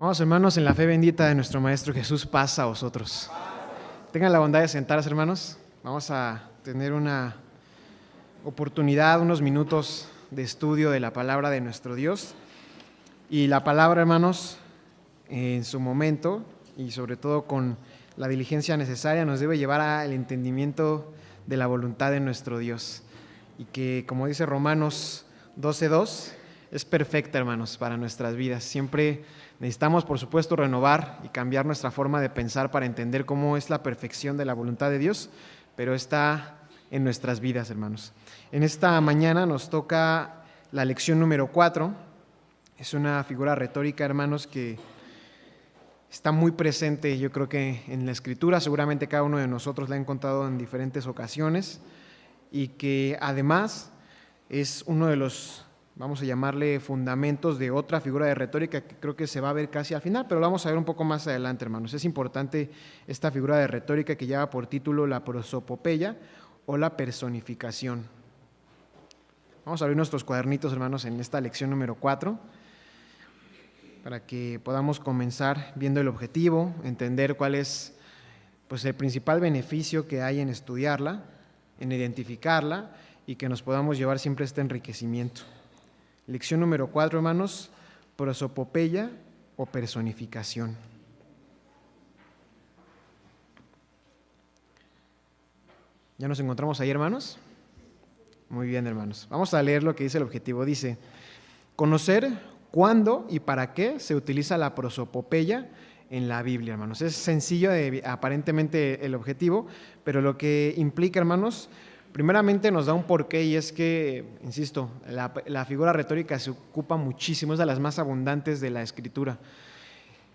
Vamos, hermanos, en la fe bendita de nuestro Maestro Jesús, paz a vosotros. Tengan la bondad de sentarse, hermanos. Vamos a tener una oportunidad, unos minutos de estudio de la palabra de nuestro Dios. Y la palabra, hermanos, en su momento y sobre todo con la diligencia necesaria, nos debe llevar al entendimiento de la voluntad de nuestro Dios. Y que, como dice Romanos 12:2, es perfecta, hermanos, para nuestras vidas. Siempre necesitamos, por supuesto, renovar y cambiar nuestra forma de pensar para entender cómo es la perfección de la voluntad de Dios, pero está en nuestras vidas, hermanos. En esta mañana nos toca la lección número 4. Es una figura retórica, hermanos, que está muy presente, yo creo que en la Escritura. Seguramente cada uno de nosotros la ha encontrado en diferentes ocasiones y que además es uno de los, vamos a llamarle, fundamentos de otra figura de retórica que creo que se va a ver casi al final, pero lo vamos a ver un poco más adelante, hermanos. Es importante esta figura de retórica que lleva por título la prosopopeya o la personificación. Vamos a abrir nuestros cuadernitos, hermanos, en esta lección número 4 para que podamos comenzar viendo el objetivo, entender cuál es pues, el principal beneficio que hay en estudiarla, en identificarla y que nos podamos llevar siempre este enriquecimiento. Lección número 4, hermanos, prosopopeya o personificación. ¿Ya nos encontramos ahí, hermanos? Muy bien, hermanos. Vamos a leer lo que dice el objetivo. Dice, conocer cuándo y para qué se utiliza la prosopopeya en la Biblia, hermanos. Es sencillo aparentemente el objetivo, pero lo que implica, hermanos, primeramente nos da un porqué, y es que, insisto, la figura retórica se ocupa muchísimo, es de las más abundantes de la Escritura.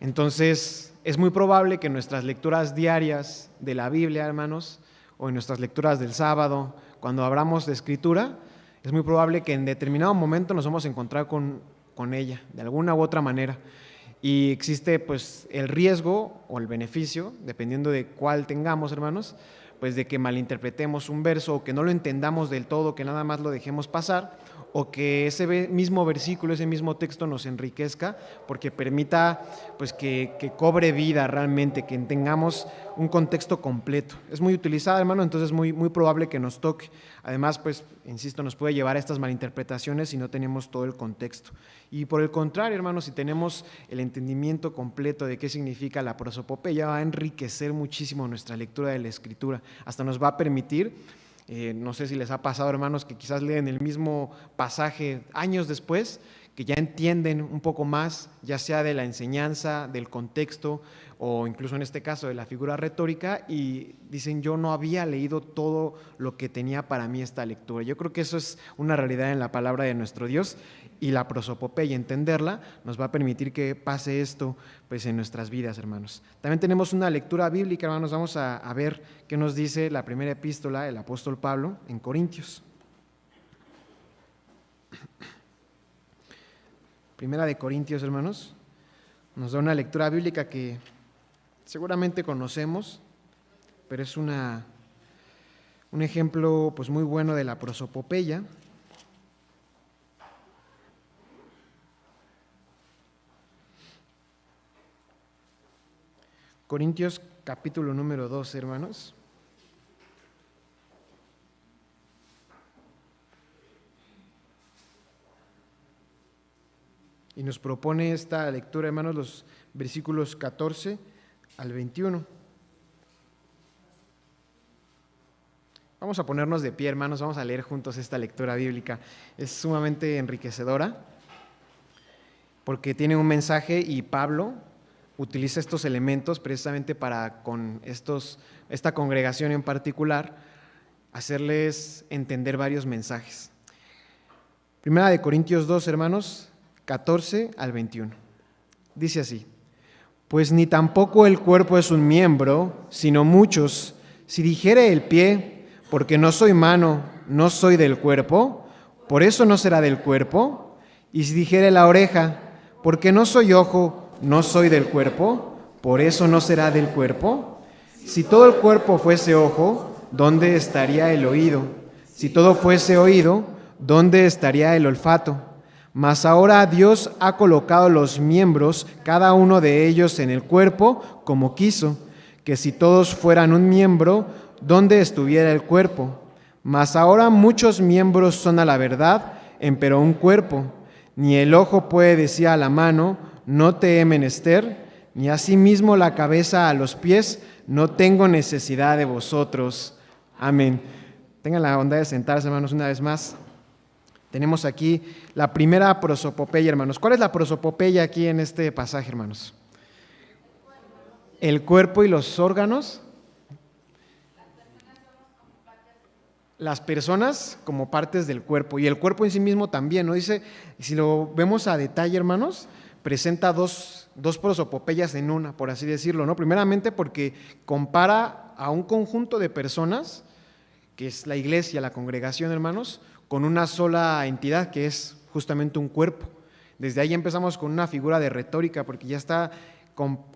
Entonces, es muy probable que en nuestras lecturas diarias de la Biblia, hermanos, o en nuestras lecturas del sábado, cuando hablamos de Escritura, es muy probable que en determinado momento nos vamos a encontrar con ella, de alguna u otra manera. Y existe pues el riesgo o el beneficio, dependiendo de cuál tengamos, hermanos, pues de que malinterpretemos un verso o que no lo entendamos del todo, que nada más lo dejemos pasar, o que ese mismo versículo, ese mismo texto nos enriquezca porque permita pues que cobre vida realmente, que tengamos un contexto completo. Es muy utilizada, hermano, entonces es muy probable que nos toque. Además, pues, insisto, nos puede llevar a estas malinterpretaciones si no tenemos todo el contexto. Y por el contrario, hermanos, si tenemos el entendimiento completo de qué significa la prosopopeya, va a enriquecer muchísimo nuestra lectura de la Escritura. Hasta nos va a permitir, no sé si les ha pasado, hermanos, que quizás leen el mismo pasaje años después, que ya entienden un poco más, ya sea de la enseñanza, del contexto, o incluso en este caso de la figura retórica, y dicen, yo no había leído todo lo que tenía para mí esta lectura. Yo creo que eso es una realidad en la palabra de nuestro Dios, y la prosopopeya, entenderla, nos va a permitir que pase esto pues, en nuestras vidas, hermanos. También tenemos una lectura bíblica, hermanos. Vamos a ver qué nos dice la primera epístola del apóstol Pablo en Corintios. Primera de Corintios, hermanos, nos da una lectura bíblica que seguramente conocemos, pero es un ejemplo pues, muy bueno de la prosopopeya. Corintios capítulo número 2, hermanos. Y nos propone esta lectura, hermanos, los versículos 14 al 21. Vamos a ponernos de pie, hermanos, vamos a leer juntos esta lectura bíblica. Es sumamente enriquecedora porque tiene un mensaje y Pablo utiliza estos elementos precisamente para con esta congregación en particular hacerles entender varios mensajes. Primera de Corintios 2, hermanos, 14 al 21. Dice así, pues ni tampoco el cuerpo es un miembro, sino muchos. Si dijere el pie, porque no soy mano, no soy del cuerpo, por eso no será del cuerpo. Y si dijere la oreja, porque no soy ojo, no soy del cuerpo, por eso no será del cuerpo. Si todo el cuerpo fuese ojo, ¿dónde estaría el oído? Si todo fuese oído, ¿dónde estaría el olfato? Mas ahora Dios ha colocado los miembros, cada uno de ellos en el cuerpo, como quiso, que si todos fueran un miembro, ¿dónde estuviera el cuerpo? Mas ahora muchos miembros son a la verdad, empero un cuerpo. Ni el ojo puede decir a la mano, no te he menester, ni asimismo la cabeza a los pies, no tengo necesidad de vosotros. Amén. Tengan la bondad de sentarse, hermanos, una vez más. Tenemos aquí la primera prosopopeya, hermanos. ¿Cuál es la prosopopeya aquí en este pasaje, hermanos? El cuerpo y los órganos. Las personas como partes del cuerpo, y el cuerpo en sí mismo también, ¿no? Dice, si lo vemos a detalle, hermanos, presenta dos prosopopeyas en una, por así decirlo, ¿no? Primeramente porque compara a un conjunto de personas, que es la iglesia, la congregación, hermanos, con una sola entidad, que es justamente un cuerpo. Desde ahí empezamos con una figura de retórica, porque ya está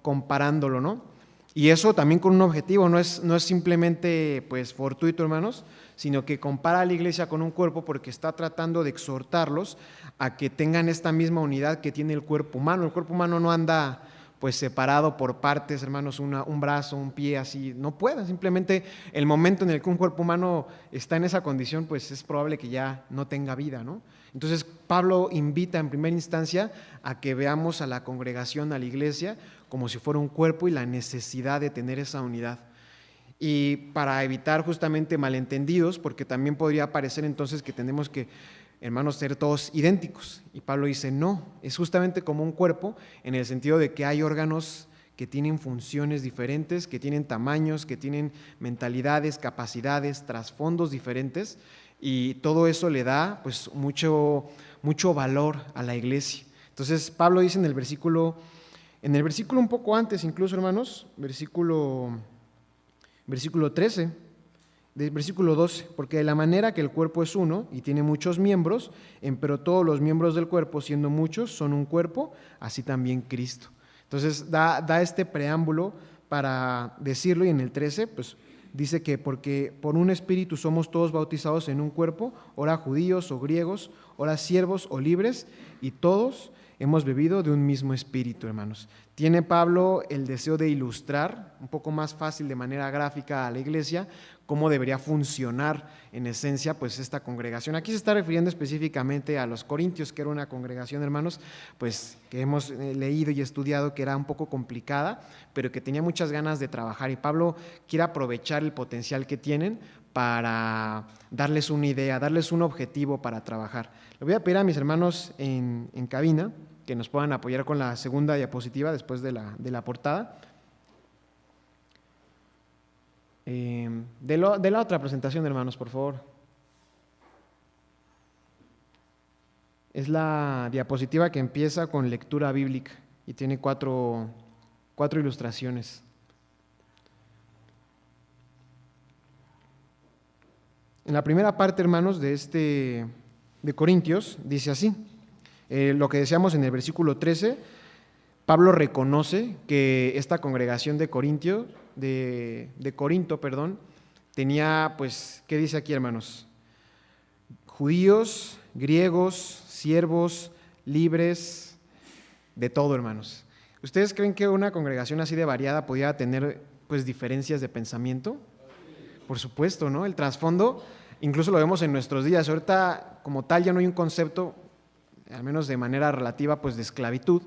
comparándolo, ¿no? Y eso también con un objetivo, no es simplemente pues fortuito, hermanos, sino que compara a la iglesia con un cuerpo porque está tratando de exhortarlos a que tengan esta misma unidad que tiene el cuerpo humano. El cuerpo humano no anda pues separado por partes, hermanos, un brazo, un pie, así, no puede. Simplemente el momento en el que un cuerpo humano está en esa condición, pues es probable que ya no tenga vida, ¿no? Entonces Pablo invita en primera instancia a que veamos a la congregación, a la iglesia, como si fuera un cuerpo y la necesidad de tener esa unidad. Y para evitar justamente malentendidos, porque también podría parecer entonces que tenemos que, hermanos, ser todos idénticos. Y Pablo dice, no, es justamente como un cuerpo en el sentido de que hay órganos que tienen funciones diferentes, que tienen tamaños, que tienen mentalidades, capacidades, trasfondos diferentes, y todo eso le da pues mucho valor a la iglesia. Entonces Pablo dice en el versículo un poco antes incluso, hermanos, versículo 13, del versículo 12, porque de la manera que el cuerpo es uno y tiene muchos miembros, empero todos los miembros del cuerpo, siendo muchos, son un cuerpo, así también Cristo. Entonces da este preámbulo para decirlo, y en el 13 pues dice que porque por un espíritu somos todos bautizados en un cuerpo, ora judíos o griegos, ora siervos o libres, y todos hemos bebido de un mismo espíritu, hermanos. Tiene Pablo el deseo de ilustrar un poco más fácil, de manera gráfica, a la iglesia cómo debería funcionar en esencia pues esta congregación. Aquí se está refiriendo específicamente a los corintios, que era una congregación, hermanos, pues que hemos leído y estudiado que era un poco complicada, pero que tenía muchas ganas de trabajar, y Pablo quiere aprovechar el potencial que tienen para darles una idea, darles un objetivo para trabajar. Le voy a pedir a mis hermanos en cabina que nos puedan apoyar con la segunda diapositiva después de la portada. De la otra presentación, hermanos, por favor. Es la diapositiva que empieza con lectura bíblica y tiene cuatro ilustraciones. En la primera parte, hermanos, de Corintios, dice así. Lo que decíamos en el versículo 13, Pablo reconoce que esta congregación de Corinto, tenía, pues, ¿qué dice aquí, hermanos? Judíos, griegos, siervos, libres, de todo, hermanos. ¿Ustedes creen que una congregación así de variada podía tener, pues, diferencias de pensamiento? Por supuesto, ¿no? El trasfondo, incluso lo vemos en nuestros días. Ahorita, como tal, ya no hay un concepto, al menos de manera relativa, pues de esclavitud,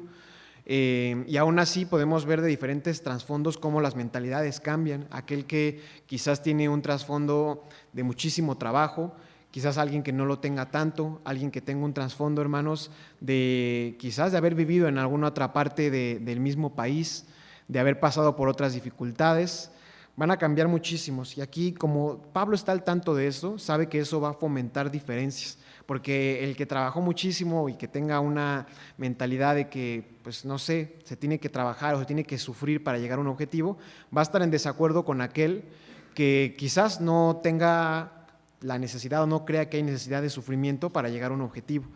y aún así podemos ver de diferentes trasfondos cómo las mentalidades cambian. Aquel que quizás tiene un trasfondo de muchísimo trabajo, quizás alguien que no lo tenga tanto, alguien que tenga un trasfondo, hermanos, de quizás de haber vivido en alguna otra parte del mismo país, de haber pasado por otras dificultades, van a cambiar muchísimos. Y aquí, como Pablo está al tanto de eso, sabe que eso va a fomentar diferencias, porque el que trabajó muchísimo y que tenga una mentalidad de que, pues no sé, se tiene que trabajar o se tiene que sufrir para llegar a un objetivo, va a estar en desacuerdo con aquel que quizás no tenga la necesidad o no crea que hay necesidad de sufrimiento para llegar a un objetivo.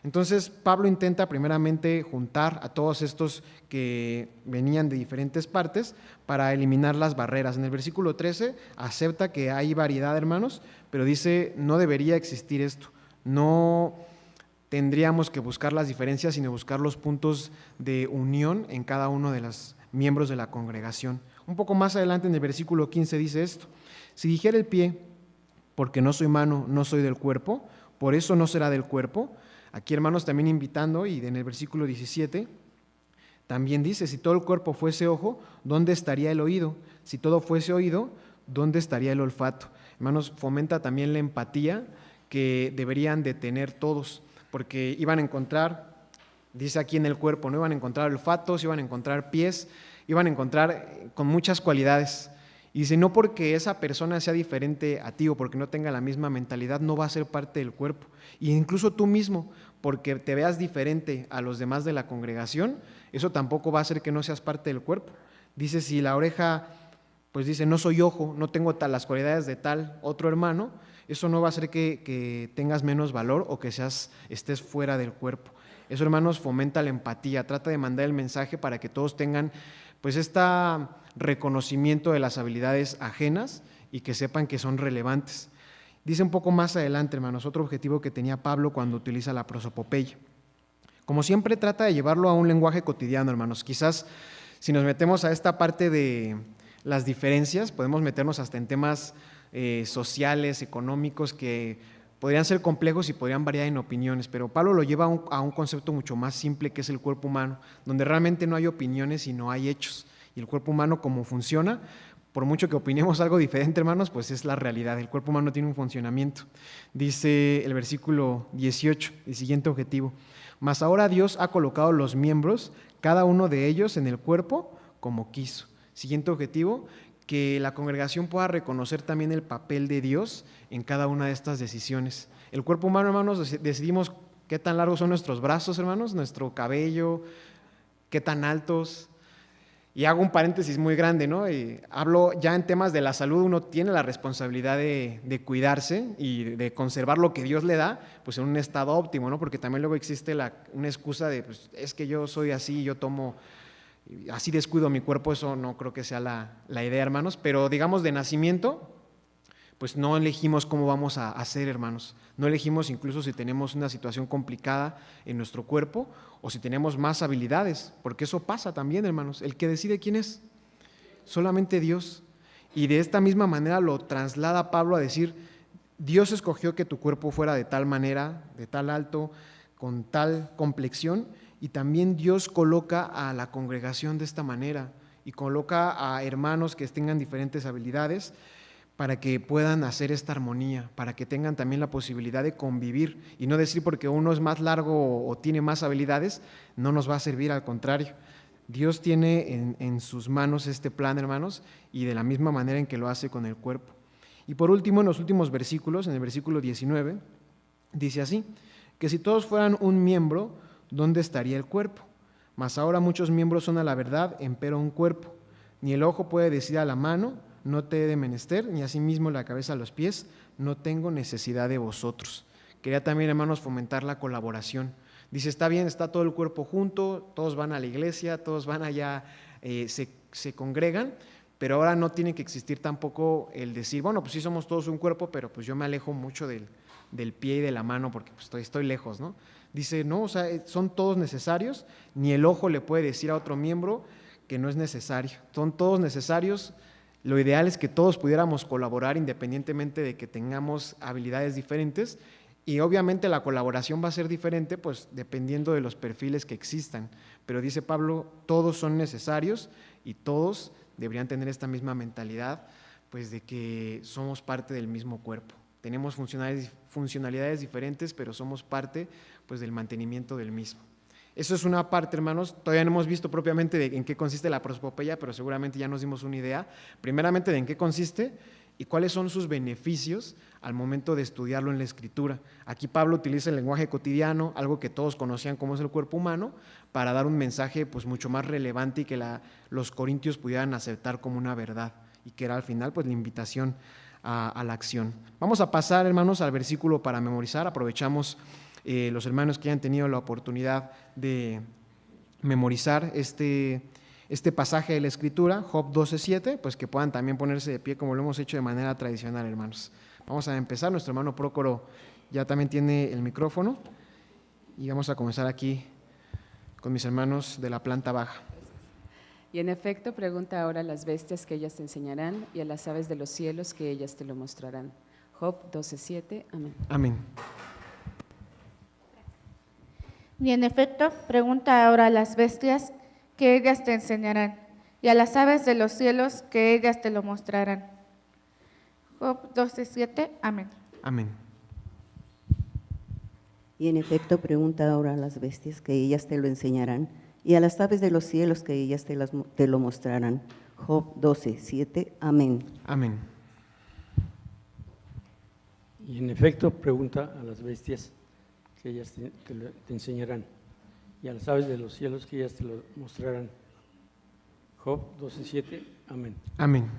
Entonces Pablo intenta primeramente juntar a todos estos que venían de diferentes partes para eliminar las barreras. En el versículo 13 acepta que hay variedad, hermanos, pero dice no debería existir esto. No tendríamos que buscar las diferencias, sino buscar los puntos de unión en cada uno de los miembros de la congregación. Un poco más adelante en el versículo 15 dice esto: si dijera el pie, porque no soy mano, no soy del cuerpo, por eso no será del cuerpo. Aquí, hermanos, también invitando, y en el versículo 17 también dice: si todo el cuerpo fuese ojo, ¿dónde estaría el oído? Si todo fuese oído, ¿dónde estaría el olfato? Hermanos, fomenta también la empatía que deberían de tener todos, porque iban a encontrar, dice aquí en el cuerpo, no iban a encontrar olfatos, iban a encontrar pies, iban a encontrar con muchas cualidades. Y dice, no porque esa persona sea diferente a ti o porque no tenga la misma mentalidad, no va a ser parte del cuerpo. Y incluso tú mismo, porque te veas diferente a los demás de la congregación, eso tampoco va a hacer que no seas parte del cuerpo. Dice, si la oreja, pues dice, no soy ojo, no tengo las cualidades de tal otro hermano, eso no va a hacer que tengas menos valor o que estés fuera del cuerpo. Eso, hermanos, fomenta la empatía, trata de mandar el mensaje para que todos tengan pues este reconocimiento de las habilidades ajenas y que sepan que son relevantes. Dice un poco más adelante, hermanos, otro objetivo que tenía Pablo cuando utiliza la prosopopeya. Como siempre, trata de llevarlo a un lenguaje cotidiano, hermanos. Quizás si nos metemos a esta parte de las diferencias, podemos meternos hasta en temas sociales, económicos, que podrían ser complejos y podrían variar en opiniones, pero Pablo lo lleva a un concepto mucho más simple, que es el cuerpo humano, donde realmente no hay opiniones, sino hay hechos. Y el cuerpo humano, como funciona, por mucho que opinemos algo diferente, hermanos, pues es la realidad. El cuerpo humano tiene un funcionamiento. Dice el versículo 18, el siguiente objetivo: mas ahora Dios ha colocado los miembros, cada uno de ellos, en el cuerpo como quiso. Siguiente objetivo: que la congregación pueda reconocer también el papel de Dios en cada una de estas decisiones. El cuerpo humano, hermanos, decidimos qué tan largos son nuestros brazos, hermanos, nuestro cabello, qué tan altos. Y hago un paréntesis muy grande, ¿no? Y hablo ya en temas de la salud, uno tiene la responsabilidad de cuidarse y de conservar lo que Dios le da, pues en un estado óptimo, ¿no? Porque también luego existe una excusa de, pues es que yo soy así, yo tomo, así descuido mi cuerpo. Eso no creo que sea la idea, hermanos, pero digamos de nacimiento, pues no elegimos cómo vamos a hacer, hermanos. No elegimos incluso si tenemos una situación complicada en nuestro cuerpo o si tenemos más habilidades, porque eso pasa también, hermanos. El que decide quién es, solamente Dios. Y de esta misma manera lo traslada Pablo a decir, Dios escogió que tu cuerpo fuera de tal manera, de tal alto, con tal complexión, y también Dios coloca a la congregación de esta manera y coloca a hermanos que tengan diferentes habilidades para que puedan hacer esta armonía, para que tengan también la posibilidad de convivir y no decir porque uno es más largo o tiene más habilidades, no nos va a servir, al contrario. Dios tiene en sus manos este plan, hermanos, y de la misma manera en que lo hace con el cuerpo. Y por último, en los últimos versículos, en el versículo 19, dice así, que si todos fueran un miembro, ¿dónde estaría el cuerpo? Mas ahora muchos miembros son a la verdad, empero un cuerpo. Ni el ojo puede decir a la mano, no te he de menester, ni asimismo la cabeza a los pies, no tengo necesidad de vosotros. Quería también, hermanos, fomentar la colaboración. Dice, está bien, está todo el cuerpo junto, todos van a la iglesia, todos van allá, se congregan, pero ahora no tiene que existir tampoco el decir, bueno, pues sí somos todos un cuerpo, pero pues yo me alejo mucho del pie y de la mano porque pues estoy lejos, ¿no? Dice, no, o sea, son todos necesarios, ni el ojo le puede decir a otro miembro que no es necesario, son todos necesarios. Lo ideal es que todos pudiéramos colaborar independientemente de que tengamos habilidades diferentes, y obviamente la colaboración va a ser diferente pues dependiendo de los perfiles que existan, pero dice Pablo, todos son necesarios y todos deberían tener esta misma mentalidad pues de que somos parte del mismo cuerpo. Tenemos funcionalidades diferentes, pero somos parte pues del mantenimiento del mismo. Eso es una parte, hermanos. Todavía no hemos visto propiamente en qué consiste la prosopopeya, pero seguramente ya nos dimos una idea, primeramente de en qué consiste y cuáles son sus beneficios al momento de estudiarlo en la Escritura. Aquí Pablo utiliza el lenguaje cotidiano, algo que todos conocían como es el cuerpo humano, para dar un mensaje pues mucho más relevante y que los corintios pudieran aceptar como una verdad, y que era al final pues la invitación a la acción. Vamos a pasar, hermanos, al versículo para memorizar. Aprovechamos los hermanos que hayan tenido la oportunidad de memorizar este pasaje de la Escritura, Job 12:7, pues que puedan también ponerse de pie como lo hemos hecho de manera tradicional, hermanos. Vamos a empezar. Nuestro hermano Prócoro ya también tiene el micrófono Y vamos a comenzar aquí con mis hermanos de la planta baja. Y en efecto, pregunta ahora a las bestias que ellas te enseñarán y a las aves de los cielos que ellas te lo mostrarán. Job 12:7. Amén. Amén. Y en efecto, pregunta ahora a las bestias que ellas te enseñarán, y a las aves de los cielos que ellas te lo mostrarán. Job 12:7. Amén. Amén. Y en efecto, pregunta ahora a las bestias que ellas te lo enseñarán, y a las aves de los cielos que ellas te lo mostrarán. Job 12:7. Amén. Amén. Y en efecto, pregunta a las bestias que ellas te enseñarán, y a las aves de los cielos que ellas te lo mostrarán. Job 12:7. Amén. Amén.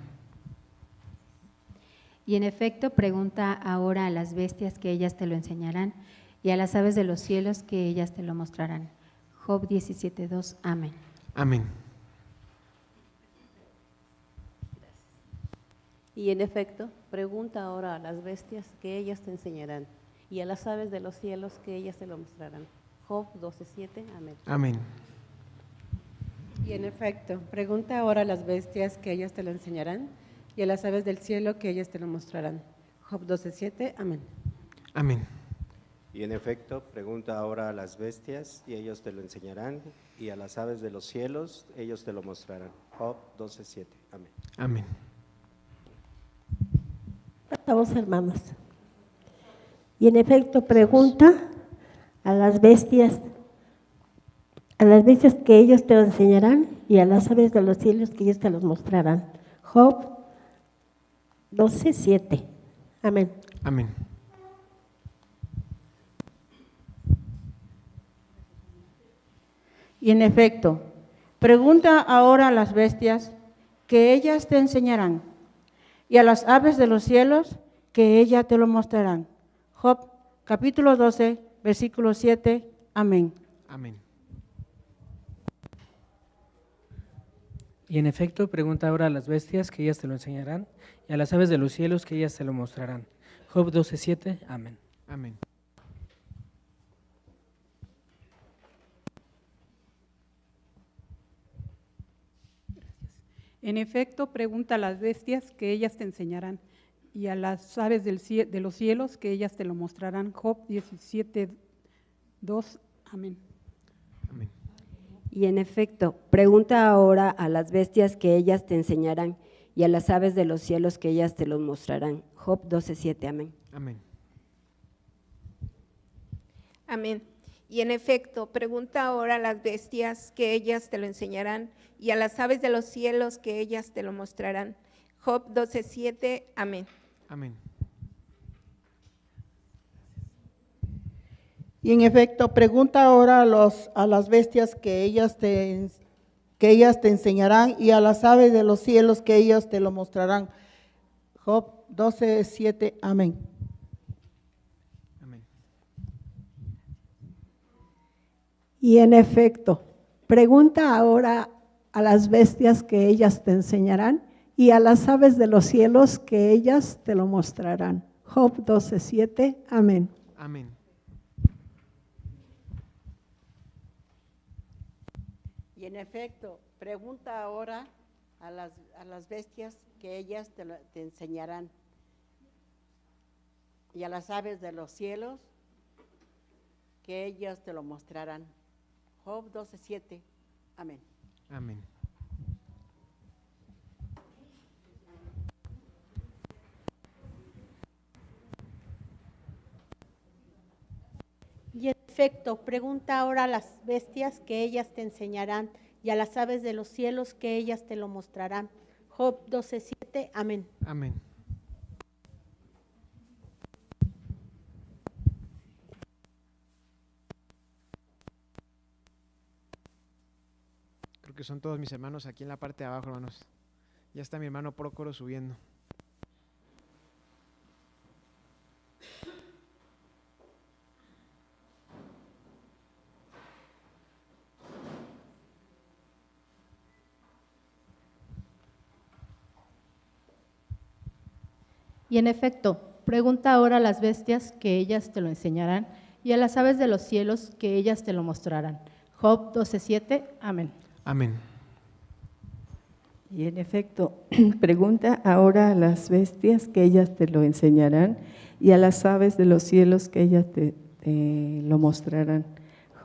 Y en efecto, pregunta ahora a las bestias que ellas te lo enseñarán y a las aves de los cielos que ellas te lo mostrarán. Job 17:2. Amén. Amén. Y en efecto, pregunta ahora a las bestias que ellas te enseñarán y a las aves de los cielos que ellas te lo mostrarán. Job 12:7. Amén. Amén. Y en efecto, pregunta ahora a las bestias que ellas te lo enseñarán y a las aves del cielo que ellas te lo mostrarán. Job 12:7. Amén. Amén. Y en efecto, pregunta ahora a las bestias y ellos te lo enseñarán, y a las aves de los cielos ellos te lo mostrarán. Job 12:7. Amén. Amén. Estamos hermanos. Y en efecto, pregunta a las bestias que ellos te lo enseñarán y a las aves de los cielos que ellos te los mostrarán. Job 12:7. Amén. Amén. Y en efecto, pregunta ahora a las bestias que ellas te enseñarán y a las aves de los cielos que ellas te lo mostrarán. Job capítulo 12, versículo 7. Amén. Amén. Y en efecto, pregunta ahora a las bestias que ellas te lo enseñarán y a las aves de los cielos que ellas te lo mostrarán. Job 12:7. Amén. Amén. En efecto, pregunta a las bestias que ellas te enseñarán y a las aves de los cielos que ellas te lo mostrarán. Job 17:2. Amén. Amén. Y en efecto, pregunta ahora a las bestias que ellas te enseñarán y a las aves de los cielos que ellas te los mostrarán. Job 12:7. Amén. Amén. Amén. Y en efecto, pregunta ahora a las bestias que ellas te lo enseñarán y a las aves de los cielos que ellas te lo mostrarán. Job 12:7. Amén. Amén. Y en efecto, pregunta ahora a las bestias que ellas te enseñarán y a las aves de los cielos que ellas te lo mostrarán. Job 12:7. Amén. Amén. Y en efecto, pregunta ahora a las bestias que ellas te enseñarán y a las aves de los cielos que ellas te lo mostrarán. Job 12:7. Amén. Amén. Y en efecto, pregunta ahora a las bestias que ellas te enseñarán y a las aves de los cielos que ellas te lo mostrarán. Job 12:7. Amén. Amén. Y en efecto, pregunta ahora a las bestias que ellas te enseñarán y a las aves de los cielos que ellas te lo mostrarán. Job 12:7. Amén. Amén. Creo que son todos mis hermanos aquí en la parte de abajo, hermanos. Ya está mi hermano Prócoro subiendo. Y en efecto, pregunta ahora a las bestias que ellas te lo enseñarán y a las aves de los cielos, que ellas te lo mostrarán. Job 12:7. Amén. Amén. Y en efecto, pregunta ahora a las bestias, que ellas te lo enseñarán, y a las aves de los cielos, que ellas te lo mostrarán.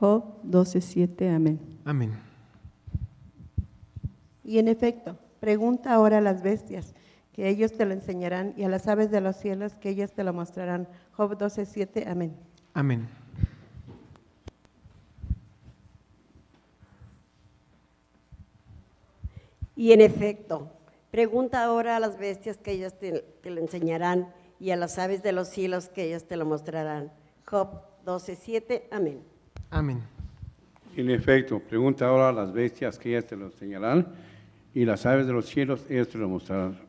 Job 12:7. Amén. Amén. Y en efecto, pregunta ahora a las bestias, que ellos te lo enseñarán, y a las aves de los cielos, que ellas te lo mostrarán. Job 12:7. Amén. Amén. Y en efecto, pregunta ahora a las bestias, que ellas te lo enseñarán, y a las aves de los cielos, que ellas te lo mostrarán. Job 12:7. Amén. Amén. En efecto, pregunta ahora a las bestias, que ellas te lo enseñarán, y las aves de los cielos, ellas te lo mostrarán.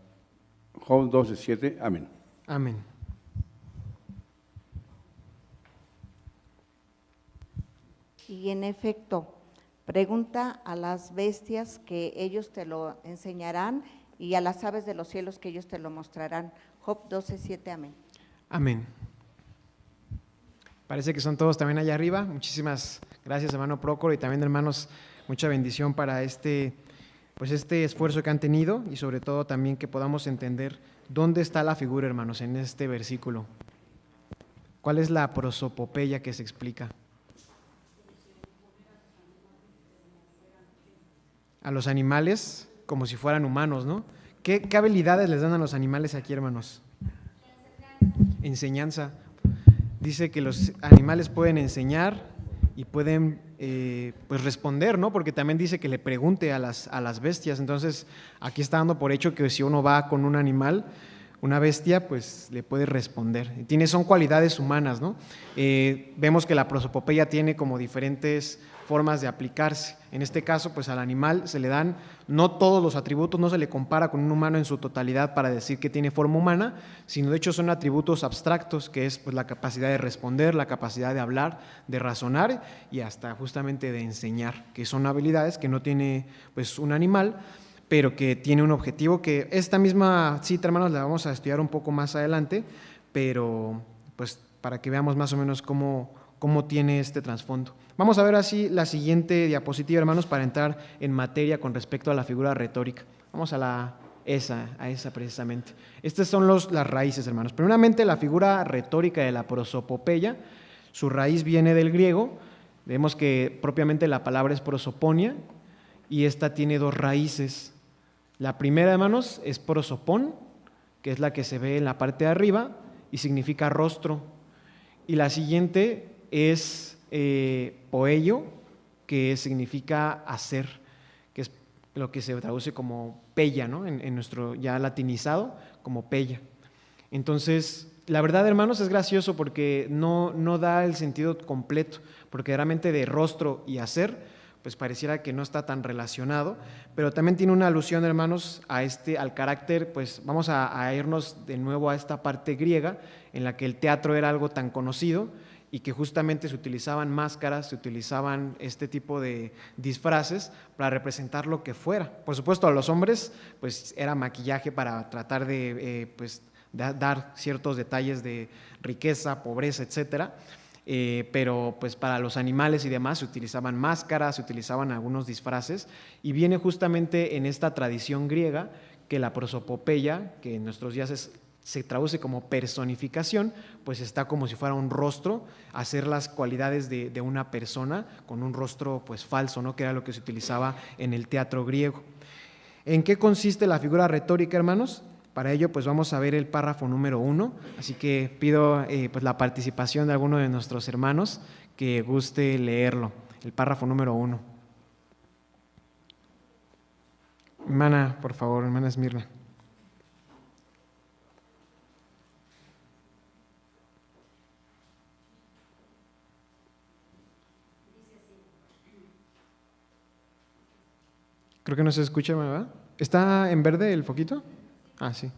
Job 12:7. Amén. Amén. Y en efecto, pregunta a las bestias, que ellos te lo enseñarán, y a las aves de los cielos, que ellos te lo mostrarán. Job 12:7. Amén. Amén. Parece que son todos también allá arriba. Muchísimas gracias, hermano Prócoro, y también, hermanos, mucha bendición para este esfuerzo que han tenido, y sobre todo también que podamos entender dónde está la figura, hermanos, en este versículo. ¿Cuál es la prosopopeya que se explica? A los animales como si fueran humanos, ¿no? ¿Qué habilidades les dan a los animales aquí, hermanos? Enseñanza. Dice que los animales pueden enseñar y pueden pues responder, ¿no? Porque también dice que le pregunte a las bestias. Entonces, aquí está dando por hecho que si uno va con un animal, una bestia, pues le puede responder. Son cualidades humanas, ¿no? Vemos que la prosopopeya tiene como diferentes formas de aplicarse. En este caso, pues al animal se le dan no todos los atributos, no se le compara con un humano en su totalidad para decir que tiene forma humana, sino de hecho son atributos abstractos, que es pues la capacidad de responder, la capacidad de hablar, de razonar y hasta justamente de enseñar, que son habilidades que no tiene pues un animal, pero que tiene un objetivo, que esta misma cita, hermanos, la vamos a estudiar un poco más adelante, pero pues para que veamos más o menos cómo tiene este trasfondo. Vamos a ver así la siguiente diapositiva, hermanos, para entrar en materia con respecto a la figura retórica. Vamos a esa precisamente. Estas son las raíces, hermanos. Primeramente, la figura retórica de la prosopopeya, su raíz viene del griego. Vemos que propiamente la palabra es prosoponia y esta tiene dos raíces. La primera, hermanos, es prosopón, que es la que se ve en la parte de arriba y significa rostro. Y la siguiente es poello, que significa hacer, que es lo que se traduce como pella, ¿no? En nuestro ya latinizado, como pella. Entonces, la verdad, hermanos, es gracioso porque no da el sentido completo, porque realmente de rostro y hacer, pues pareciera que no está tan relacionado, pero también tiene una alusión, hermanos, al carácter, pues vamos a irnos de nuevo a esta parte griega, en la que el teatro era algo tan conocido, y que justamente se utilizaban máscaras, se utilizaban este tipo de disfraces para representar lo que fuera. Por supuesto, a los hombres pues era maquillaje para tratar de dar ciertos detalles de riqueza, pobreza, etcétera. Pero pues para los animales y demás se utilizaban máscaras, se utilizaban algunos disfraces, y viene justamente en esta tradición griega que la prosopopeya, que en nuestros días se traduce como personificación, pues está como si fuera un rostro, hacer las cualidades de una persona con un rostro pues falso, ¿no? Que era lo que se utilizaba en el teatro griego. ¿En qué consiste la figura retórica, hermanos? Para ello pues vamos a ver el párrafo número 1, así que pido pues la participación de alguno de nuestros hermanos que guste leerlo, el párrafo número 1. Hermana, por favor, hermana Esmirna. Creo que no se escucha, ¿verdad? ¿Está en verde el foquito? Ah, sí.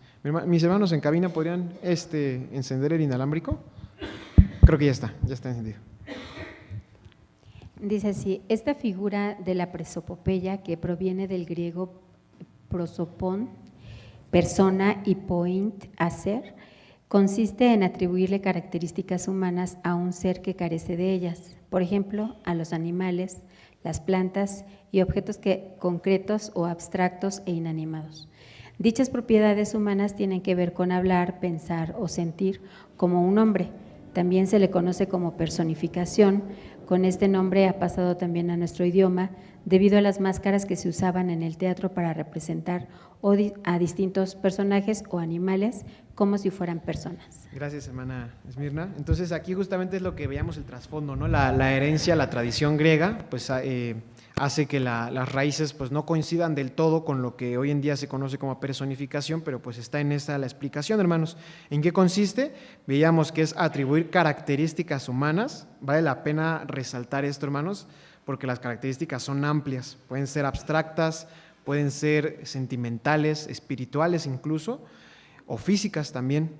Mis hermanos en cabina podrían encender el inalámbrico. Creo que ya está encendido. Dice así: esta figura de la prosopopeya, que proviene del griego prosopon, persona, y point, hacer, consiste en atribuirle características humanas a un ser que carece de ellas, por ejemplo, a los animales, las plantas y objetos concretos o abstractos e inanimados. Dichas propiedades humanas tienen que ver con hablar, pensar o sentir como un hombre. También se le conoce como personificación. Con este nombre ha pasado también a nuestro idioma debido a las máscaras que se usaban en el teatro para representar a distintos personajes o animales como si fueran personas. Gracias, hermana Esmirna. Entonces aquí justamente es lo que veíamos el trasfondo, ¿no? La herencia, la tradición griega, pues hace que las raíces pues no coincidan del todo con lo que hoy en día se conoce como personificación, pero pues está en esta la explicación, hermanos. ¿En qué consiste? Veíamos que es atribuir características humanas. Vale la pena resaltar esto, hermanos, porque las características son amplias, pueden ser abstractas, pueden ser sentimentales, espirituales incluso, o físicas también,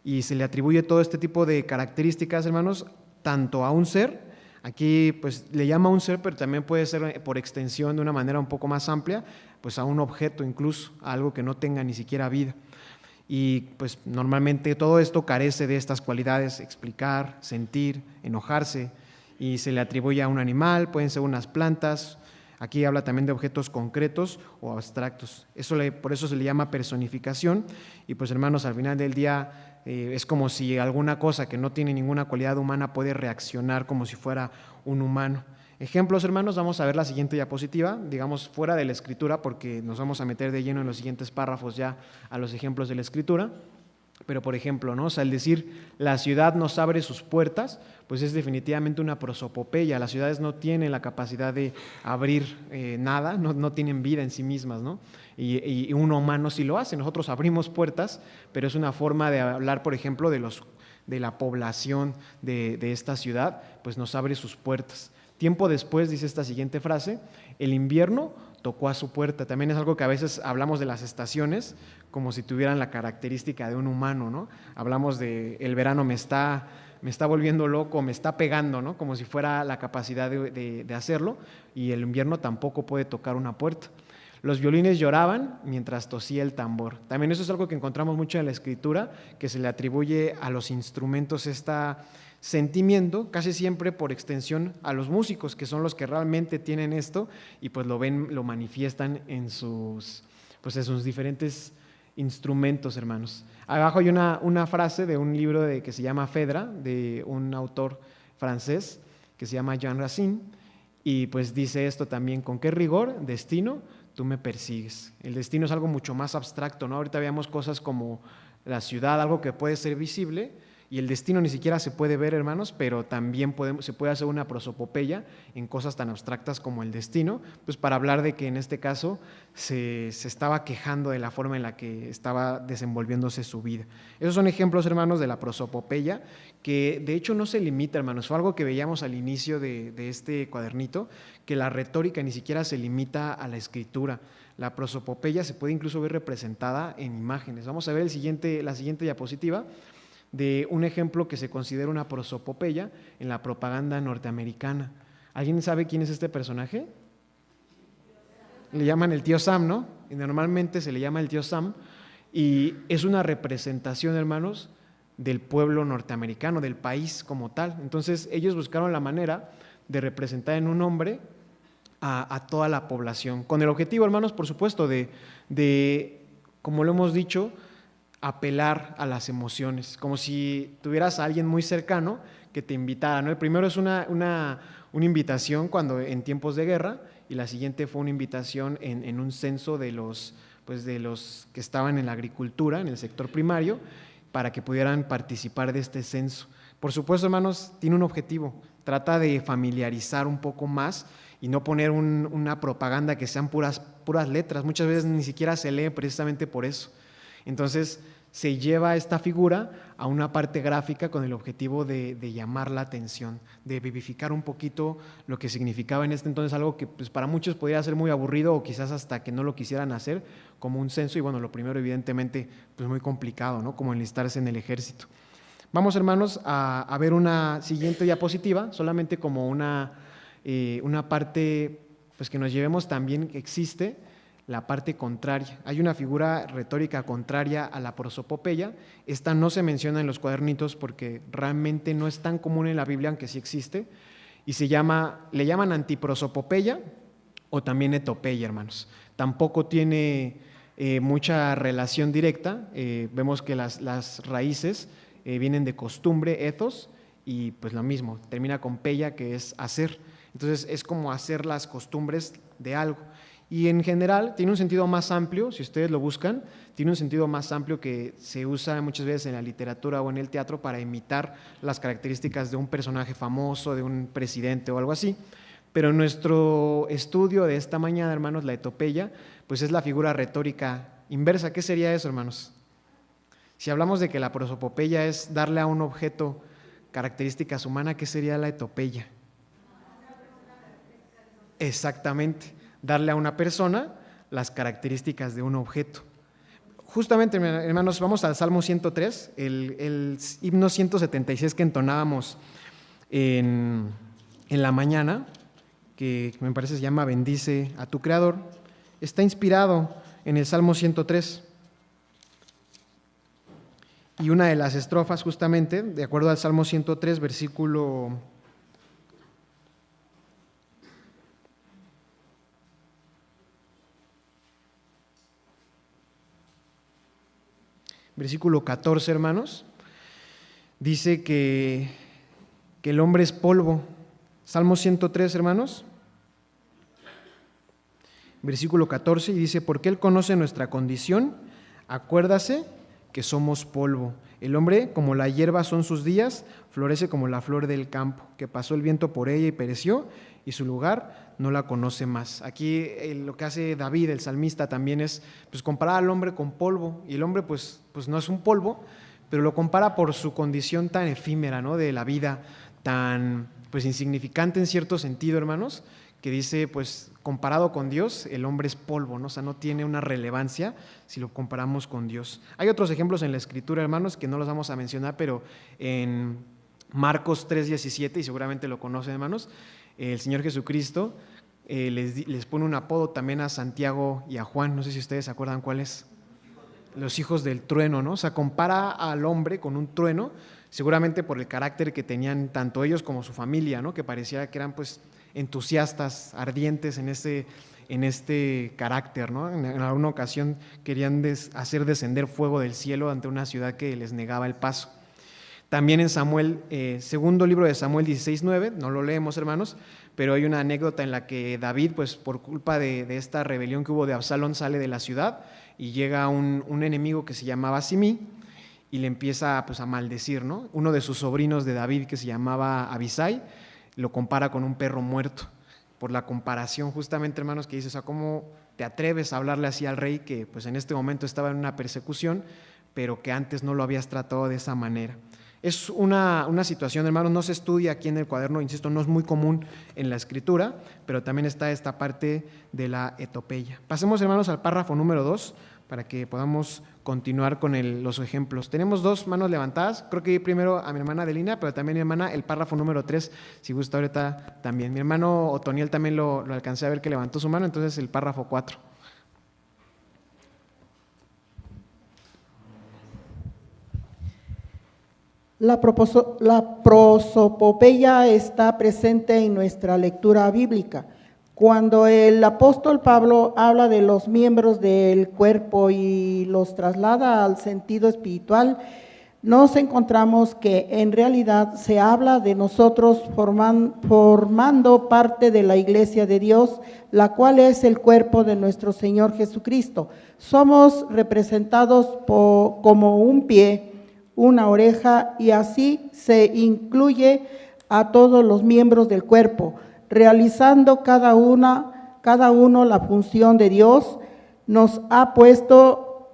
y se le atribuye todo este tipo de características, hermanos, tanto a un ser, aquí pues le llama a un ser, pero también puede ser por extensión de una manera un poco más amplia, pues a un objeto incluso, a algo que no tenga ni siquiera vida. Y pues normalmente todo esto carece de estas cualidades: explicar, sentir, enojarse, y se le atribuye a un animal, pueden ser unas plantas. Aquí habla también de objetos concretos o abstractos. Por eso se le llama personificación. Y pues, hermanos, al final del día es como si alguna cosa que no tiene ninguna cualidad humana puede reaccionar como si fuera un humano. Ejemplos, hermanos, vamos a ver la siguiente diapositiva, digamos fuera de la Escritura, porque nos vamos a meter de lleno en los siguientes párrafos ya a los ejemplos de la Escritura. Pero, por ejemplo, ¿no? O sea, al decir la ciudad nos abre sus puertas, pues es definitivamente una prosopopeya. Las ciudades no tienen la capacidad de abrir nada, no tienen vida en sí mismas, ¿no? Y un humano sí lo hace. Nosotros abrimos puertas, pero es una forma de hablar, por ejemplo, de la población de esta ciudad, pues nos abre sus puertas. Tiempo después, dice esta siguiente frase, el invierno tocó a su puerta. También es algo que a veces hablamos de las estaciones como si tuvieran la característica de un humano, ¿no? Hablamos de el verano me está volviendo loco, me está pegando, ¿no? Como si fuera la capacidad de hacerlo, y el invierno tampoco puede tocar una puerta. Los violines lloraban mientras tosía el tambor. También eso es algo que encontramos mucho en la Escritura, que se le atribuye a los instrumentos sentimiento, casi siempre por extensión a los músicos, que son los que realmente tienen esto y pues lo manifiestan en sus diferentes instrumentos, hermanos. Abajo hay una frase de un libro que se llama Phèdre, de un autor francés que se llama Jean Racine, y pues dice esto también: con qué rigor, destino, tú me persigues. El destino es algo mucho más abstracto, ¿no? Ahorita veamos cosas como la ciudad, algo que puede ser visible, y el destino ni siquiera se puede ver, hermanos, pero también se puede hacer una prosopopeya en cosas tan abstractas como el destino, pues para hablar de que en este caso se estaba quejando de la forma en la que estaba desenvolviéndose su vida. Esos son ejemplos, hermanos, de la prosopopeya, que de hecho no se limita, hermanos, fue algo que veíamos al inicio de este cuadernito, que la retórica ni siquiera se limita a la escritura. La prosopopeya se puede incluso ver representada en imágenes. Vamos a ver la siguiente diapositiva de un ejemplo que se considera una prosopopeya en la propaganda norteamericana. ¿Alguien sabe quién es este personaje? Le llaman el tío Sam, ¿no? Y normalmente se le llama el tío Sam, y es una representación, hermanos, del pueblo norteamericano, del país como tal. Entonces ellos buscaron la manera de representar en un hombre a toda la población, con el objetivo, hermanos, por supuesto, de como lo hemos dicho, apelar a las emociones, como si tuvieras a alguien muy cercano que te invitara, ¿no? El primero es una invitación cuando en tiempos de guerra, y la siguiente fue una invitación en un censo de los que estaban en la agricultura, en el sector primario, para que pudieran participar de este censo. Por supuesto, hermanos, tiene un objetivo, trata de familiarizar un poco más y no poner una propaganda que sean puras letras. Muchas veces ni siquiera se lee precisamente por eso. Entonces se lleva esta figura a una parte gráfica con el objetivo de llamar la atención, de vivificar un poquito lo que significaba en este entonces algo que pues, para muchos podría ser muy aburrido o quizás hasta que no lo quisieran hacer, como un censo. Y bueno, lo primero evidentemente pues muy complicado, ¿no? Como enlistarse en el ejército. Vamos, hermanos, a ver una siguiente diapositiva, solamente como una parte pues que nos llevemos también que existe la parte contraria. Hay una figura retórica contraria a la prosopopeya. Esta no se menciona en los cuadernitos porque realmente no es tan común en la Biblia, aunque sí existe, y le llaman antiprosopopeya o también etopeya, hermanos. Tampoco tiene mucha relación directa. Vemos que las raíces vienen de costumbre, ethos, y pues lo mismo, termina con peya, que es hacer. Entonces es como hacer las costumbres de algo. Y en general tiene un sentido más amplio, si ustedes lo buscan, tiene un sentido más amplio que se usa muchas veces en la literatura o en el teatro para imitar las características de un personaje famoso, de un presidente o algo así. Pero en nuestro estudio de esta mañana, hermanos, la etopeya, pues es la figura retórica inversa. ¿Qué sería eso, hermanos? Si hablamos de que la prosopopeya es darle a un objeto características humanas, ¿qué sería la etopeya? Exactamente, darle a una persona las características de un objeto. Justamente, hermanos, vamos al Salmo 103, el himno 176 que entonábamos en la mañana, que me parece se llama Bendice a tu Creador, está inspirado en el Salmo 103. Y una de las estrofas, justamente, de acuerdo al Salmo 103, versículo 14, hermanos, dice que el hombre es polvo. Salmo 103, hermanos, versículo 14, y dice: porque Él conoce nuestra condición, acuérdase que somos polvo. El hombre, como la hierba son sus días, florece como la flor del campo, que pasó el viento por ella y pereció, y su lugar no la conoce más. Aquí lo que hace David, el salmista, también es pues comparar al hombre con polvo, y el hombre pues no es un polvo, pero lo compara por su condición tan efímera, ¿no?, de la vida, tan pues insignificante en cierto sentido, hermanos, que dice, pues comparado con Dios, el hombre es polvo, ¿no? O sea, no tiene una relevancia si lo comparamos con Dios. Hay otros ejemplos en la Escritura, hermanos, que no los vamos a mencionar, pero en Marcos 3:17, y seguramente lo conocen, hermanos, el Señor Jesucristo les pone un apodo también a Santiago y a Juan, no sé si ustedes se acuerdan cuál es. Los hijos del trueno, ¿no? O sea, compara al hombre con un trueno, seguramente por el carácter que tenían tanto ellos como su familia, ¿no? Que parecía que eran pues entusiastas, ardientes en este carácter, ¿no? En alguna ocasión querían hacer descender fuego del cielo ante una ciudad que les negaba el paso. También en Samuel, segundo libro de Samuel 16:9, no lo leemos, hermanos, pero hay una anécdota en la que David, pues por culpa de esta rebelión que hubo de Absalón, sale de la ciudad y llega un enemigo que se llamaba Simí y le empieza pues a maldecir, ¿no? Uno de sus sobrinos de David, que se llamaba Abisai, lo compara con un perro muerto, por la comparación justamente, hermanos, que dice, o sea, ¿cómo te atreves a hablarle así al rey que pues en este momento estaba en una persecución, pero que antes no lo habías tratado de esa manera? Es una situación, hermanos, no se estudia aquí en el cuaderno, insisto, no es muy común en la Escritura, pero también está esta parte de la etopeya. Pasemos, hermanos, al párrafo número 2, para que podamos continuar con los ejemplos. Tenemos dos manos levantadas, creo que primero a mi hermana Adelina, pero también mi hermana el párrafo número 3, si gusta ahorita también. Mi hermano Otoniel también lo alcancé a ver que levantó su mano, entonces el párrafo 4. La prosopopeya está presente en nuestra lectura bíblica. Cuando el apóstol Pablo habla de los miembros del cuerpo y los traslada al sentido espiritual, nos encontramos que en realidad se habla de nosotros formando parte de la iglesia de Dios, la cual es el cuerpo de nuestro Señor Jesucristo. Somos representados como un pie, una oreja, y así se incluye a todos los miembros del cuerpo, realizando cada uno la función de Dios nos ha puesto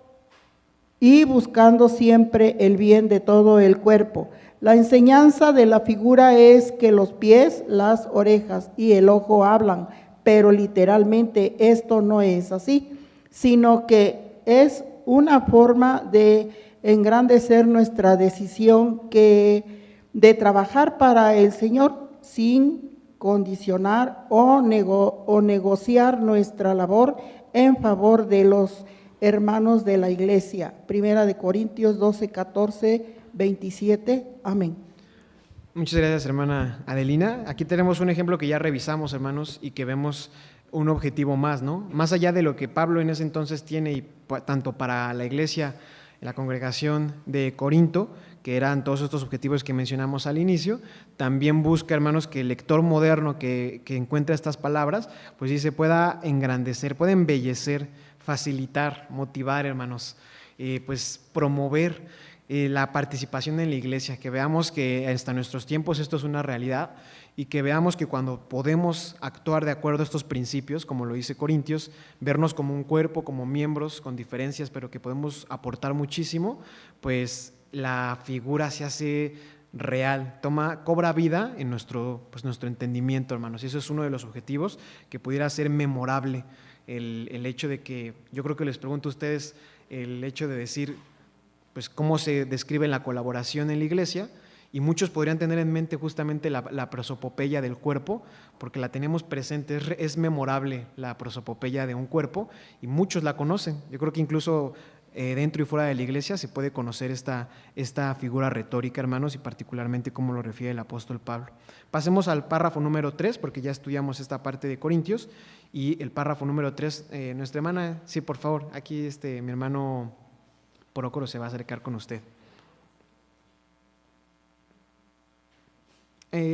y buscando siempre el bien de todo el cuerpo. La enseñanza de la figura es que los pies, las orejas y el ojo hablan, pero literalmente esto no es así, sino que es una forma de engrandecer nuestra decisión de trabajar para el Señor sin condicionar o negociar nuestra labor en favor de los hermanos de la iglesia. Primera de Corintios 12, 14, 27. Amén. Muchas gracias, hermana Adelina. Aquí tenemos un ejemplo que ya revisamos, hermanos, y que vemos un objetivo más, ¿no? Más allá de lo que Pablo en ese entonces tiene, y tanto para la iglesia, la congregación de Corinto, que eran todos estos objetivos que mencionamos al inicio, también busca, hermanos, que el lector moderno que encuentra estas palabras, pues sí se pueda engrandecer, pueda embellecer, facilitar, motivar, hermanos, pues promover la participación en la iglesia, que veamos que hasta nuestros tiempos esto es una realidad y que veamos que cuando podemos actuar de acuerdo a estos principios, como lo dice Corintios, vernos como un cuerpo, como miembros con diferencias, pero que podemos aportar muchísimo, pues la figura se hace real, cobra vida en nuestro entendimiento, hermanos, y eso es uno de los objetivos, que pudiera ser memorable el hecho de que, yo creo que les pregunto a ustedes, el hecho de decir, pues cómo se describe la colaboración en la iglesia, y muchos podrían tener en mente justamente la prosopopeya del cuerpo, porque la tenemos presente, es memorable la prosopopeya de un cuerpo, y muchos la conocen. Yo creo que incluso dentro y fuera de la iglesia se puede conocer esta figura retórica, hermanos, y particularmente cómo lo refiere el apóstol Pablo. Pasemos al párrafo número 3, porque ya estudiamos esta parte de Corintios, y el párrafo número 3, nuestra hermana, sí, por favor, aquí mi hermano Procoro se va a acercar con usted.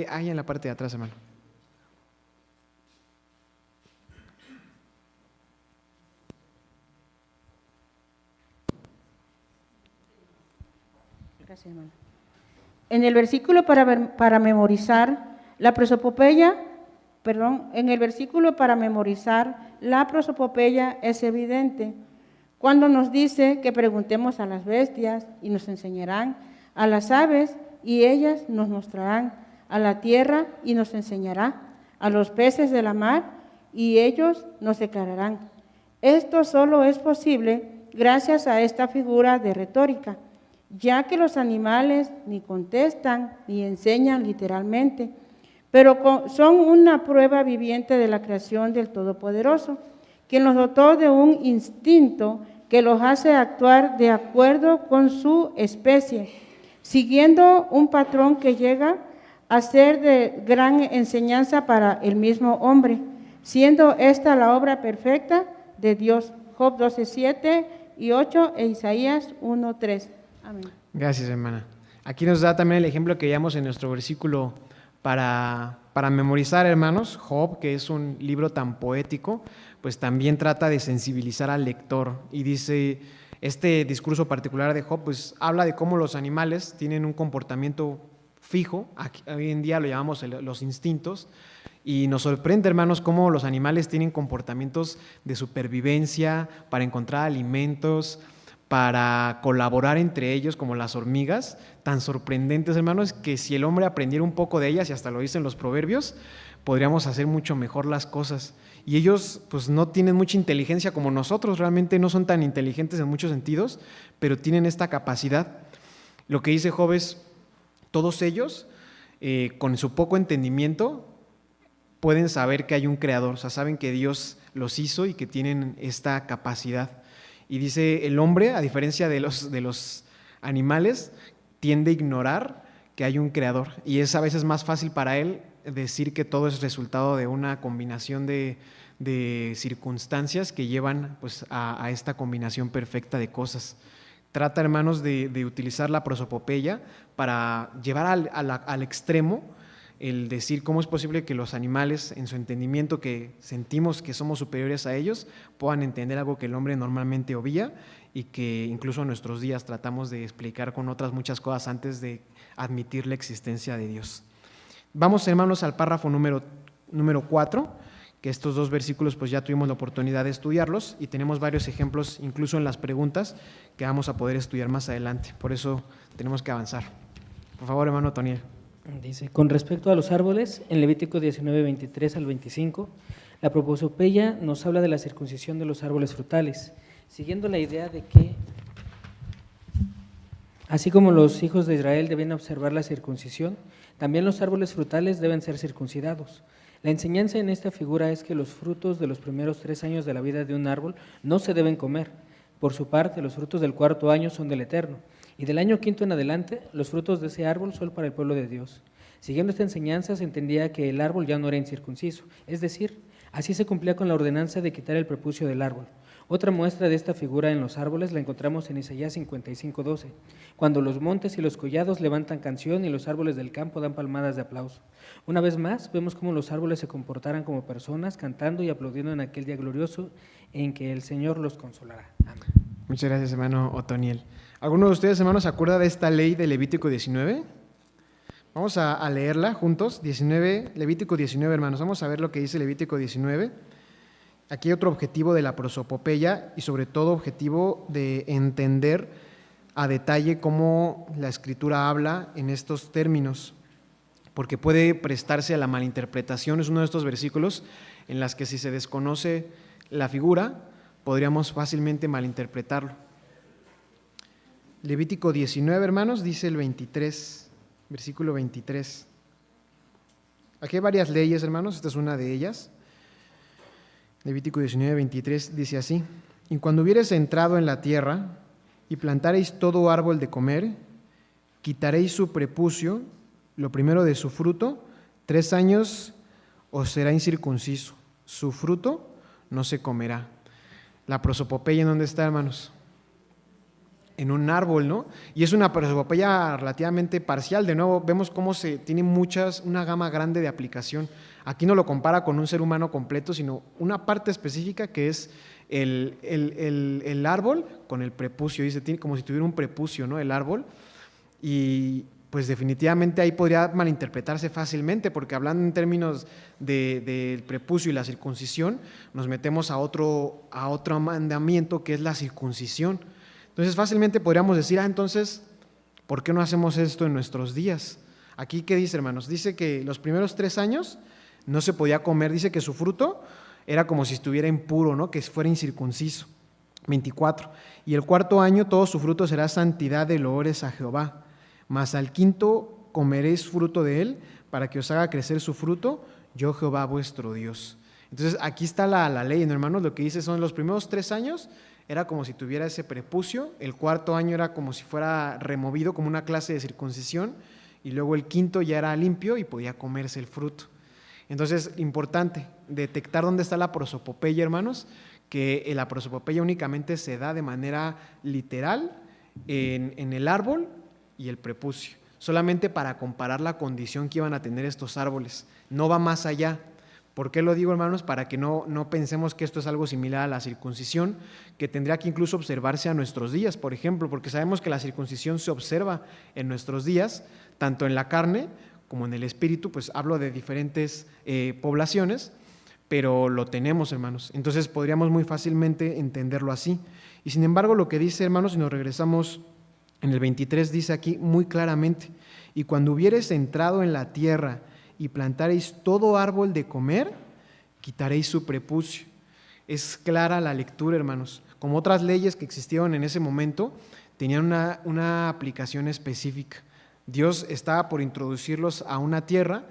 Ahí en la parte de atrás, hermano. Gracias, hermano. En el versículo para memorizar la prosopopeya, en el versículo para memorizar la prosopopeya es evidente cuando nos dice que preguntemos a las bestias y nos enseñarán, a las aves y ellas nos mostrarán, a la tierra y nos enseñará, a los peces de la mar y ellos nos declararán. Esto solo es posible gracias a esta figura de retórica, ya que los animales ni contestan ni enseñan literalmente, pero son una prueba viviente de la creación del Todopoderoso, quien los dotó de un instinto que los hace actuar de acuerdo con su especie, siguiendo un patrón que llega a ser de gran enseñanza para el mismo hombre, siendo esta la obra perfecta de Dios. Job 12, 7 y 8 e Isaías 1, 3. Amén. Gracias, hermana. Aquí nos da también el ejemplo que veíamos en nuestro versículo para memorizar, hermanos. Job, que es un libro tan poético, pues también trata de sensibilizar al lector y dice, este discurso particular de Job, pues habla de cómo los animales tienen un comportamiento fijo, hoy en día lo llamamos los instintos, y nos sorprende, hermanos, cómo los animales tienen comportamientos de supervivencia, para encontrar alimentos, para colaborar entre ellos, como las hormigas, tan sorprendentes, hermanos, que si el hombre aprendiera un poco de ellas, y hasta lo dicen los proverbios, podríamos hacer mucho mejor las cosas. Y ellos pues no tienen mucha inteligencia como nosotros, realmente no son tan inteligentes en muchos sentidos, pero tienen esta capacidad. Lo que dice Job es, todos ellos, con su poco entendimiento, pueden saber que hay un creador, o sea, saben que Dios los hizo y que tienen esta capacidad. Y dice, el hombre, a diferencia de los animales, tiende a ignorar que hay un creador, y es a veces más fácil para él decir que todo es resultado de una combinación de circunstancias que llevan pues, a esta combinación perfecta de cosas. Trata, hermanos, de utilizar la prosopopeya para llevar al extremo el decir cómo es posible que los animales, en su entendimiento que sentimos que somos superiores a ellos, puedan entender algo que el hombre normalmente obvia y que incluso en nuestros días tratamos de explicar con otras muchas cosas antes de admitir la existencia de Dios. Vamos, hermanos, al párrafo número 4, que estos dos versículos pues ya tuvimos la oportunidad de estudiarlos y tenemos varios ejemplos incluso en las preguntas que vamos a poder estudiar más adelante. Por eso tenemos que avanzar. Por favor, hermano Toniel. Dice, con respecto a los árboles, en Levítico 19, 23 al 25, la prosopopeya nos habla de la circuncisión de los árboles frutales, siguiendo la idea de que, así como los hijos de Israel deben observar la circuncisión, también los árboles frutales deben ser circuncidados. La enseñanza en esta figura es que los frutos de los primeros 3 años de la vida de un árbol no se deben comer. Por su parte, los frutos del 4.º año son del Eterno, y del año 5.º en adelante, los frutos de ese árbol son para el pueblo de Dios. Siguiendo esta enseñanza, se entendía que el árbol ya no era incircunciso, es decir, así se cumplía con la ordenanza de quitar el prepucio del árbol. Otra muestra de esta figura en los árboles la encontramos en Isaías 55:12, cuando los montes y los collados levantan canción y los árboles del campo dan palmadas de aplauso. Una vez más, vemos cómo los árboles se comportaran como personas, cantando y aplaudiendo en aquel día glorioso en que el Señor los consolará. Amén. Muchas gracias, hermano Otoniel. ¿Alguno de ustedes, hermanos, se acuerda de esta ley de Levítico 19? Vamos a leerla juntos, Levítico 19, hermanos. Vamos a ver lo que dice Levítico 19. Aquí hay otro objetivo de la prosopopeya y sobre todo objetivo de entender a detalle cómo la Escritura habla en estos términos, porque puede prestarse a la malinterpretación. Es uno de estos versículos en los que si se desconoce la figura, podríamos fácilmente malinterpretarlo. Levítico 19, hermanos, dice el 23, versículo 23. Aquí hay varias leyes, hermanos, esta es una de ellas. Levítico 19, 23 dice así: y cuando hubiereis entrado en la tierra y plantareis todo árbol de comer, quitaréis su prepucio, lo primero de su fruto, 3 años os será incircunciso, su fruto no se comerá. La prosopopeya, ¿en dónde está, hermanos? En un árbol, ¿no? Y es una prosopopeya relativamente parcial. De nuevo, vemos cómo se tiene una gama grande de aplicación. Aquí no lo compara con un ser humano completo, sino una parte específica que es el árbol con el prepucio. Dice, tiene como si tuviera un prepucio, ¿no? El árbol. Y pues definitivamente ahí podría malinterpretarse fácilmente, porque hablando en términos del prepucio y la circuncisión, nos metemos a otro mandamiento que es la circuncisión. Entonces fácilmente podríamos decir, entonces, ¿por qué no hacemos esto en nuestros días? Aquí, ¿qué dice, hermanos? Dice que los primeros 3 años no se podía comer, dice que su fruto era como si estuviera impuro, ¿no? Que fuera incircunciso. 24. Y el 4.º año todo su fruto será santidad de loores a Jehová. Mas al 5.º comeréis fruto de él, para que os haga crecer su fruto, yo Jehová vuestro Dios. Entonces aquí está la ley, ¿no, hermanos? Lo que dice son los primeros 3 años era como si tuviera ese prepucio, el 4.º año era como si fuera removido, como una clase de circuncisión, y luego el 5.º ya era limpio y podía comerse el fruto. Entonces, importante, detectar dónde está la prosopopeya, hermanos, que la prosopopeya únicamente se da de manera literal en el árbol y el prepucio, solamente para comparar la condición que iban a tener estos árboles, no va más allá. ¿Por qué lo digo, hermanos? Para que no pensemos que esto es algo similar a la circuncisión, que tendría que incluso observarse a nuestros días, por ejemplo, porque sabemos que la circuncisión se observa en nuestros días, tanto en la carne como en el espíritu, pues hablo de diferentes poblaciones, pero lo tenemos, hermanos. Entonces podríamos muy fácilmente entenderlo así. Y sin embargo, lo que dice, hermanos, si nos regresamos en el 23, dice aquí muy claramente: y cuando hubiereis entrado en la tierra y plantaréis todo árbol de comer, quitaréis su prepucio. Es clara la lectura, hermanos. Como otras leyes que existieron en ese momento, tenían una aplicación específica. Dios estaba por introducirlos a una tierra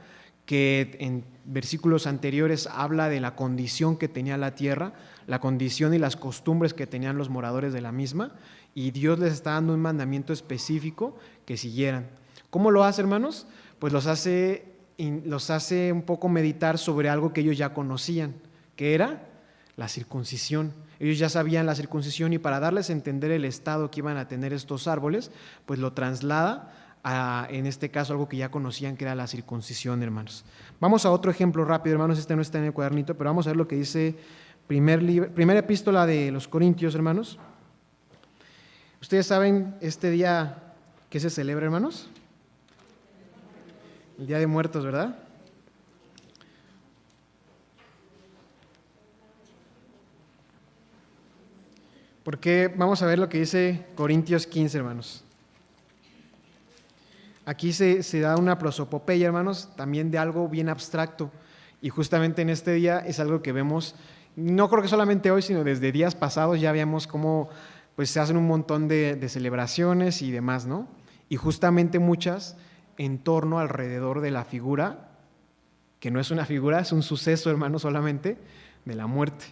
que en versículos anteriores habla de la condición que tenía la tierra, la condición y las costumbres que tenían los moradores de la misma, y Dios les está dando un mandamiento específico que siguieran. ¿Cómo lo hace, hermanos? Pues los hace un poco meditar sobre algo que ellos ya conocían, que era la circuncisión. Ellos ya sabían la circuncisión, y para darles a entender el estado que iban a tener estos árboles, pues lo traslada a, en este caso, algo que ya conocían, que era la circuncisión, hermanos. Vamos a otro ejemplo rápido, hermanos. Este no está en el cuadernito, pero vamos a ver lo que dice primera epístola de los Corintios, hermanos. Ustedes saben este día que se celebra, hermanos. El Día de Muertos, ¿verdad? Porque vamos a ver lo que dice Corintios 15, hermanos. Aquí se da una prosopopeya, hermanos, también de algo bien abstracto. Y justamente en este día es algo que vemos, no creo que solamente hoy, sino desde días pasados ya veíamos cómo pues, se hacen un montón de celebraciones y demás, ¿no? Y justamente muchas en torno alrededor de la figura que no es una figura, es un suceso, hermano, solamente de la muerte.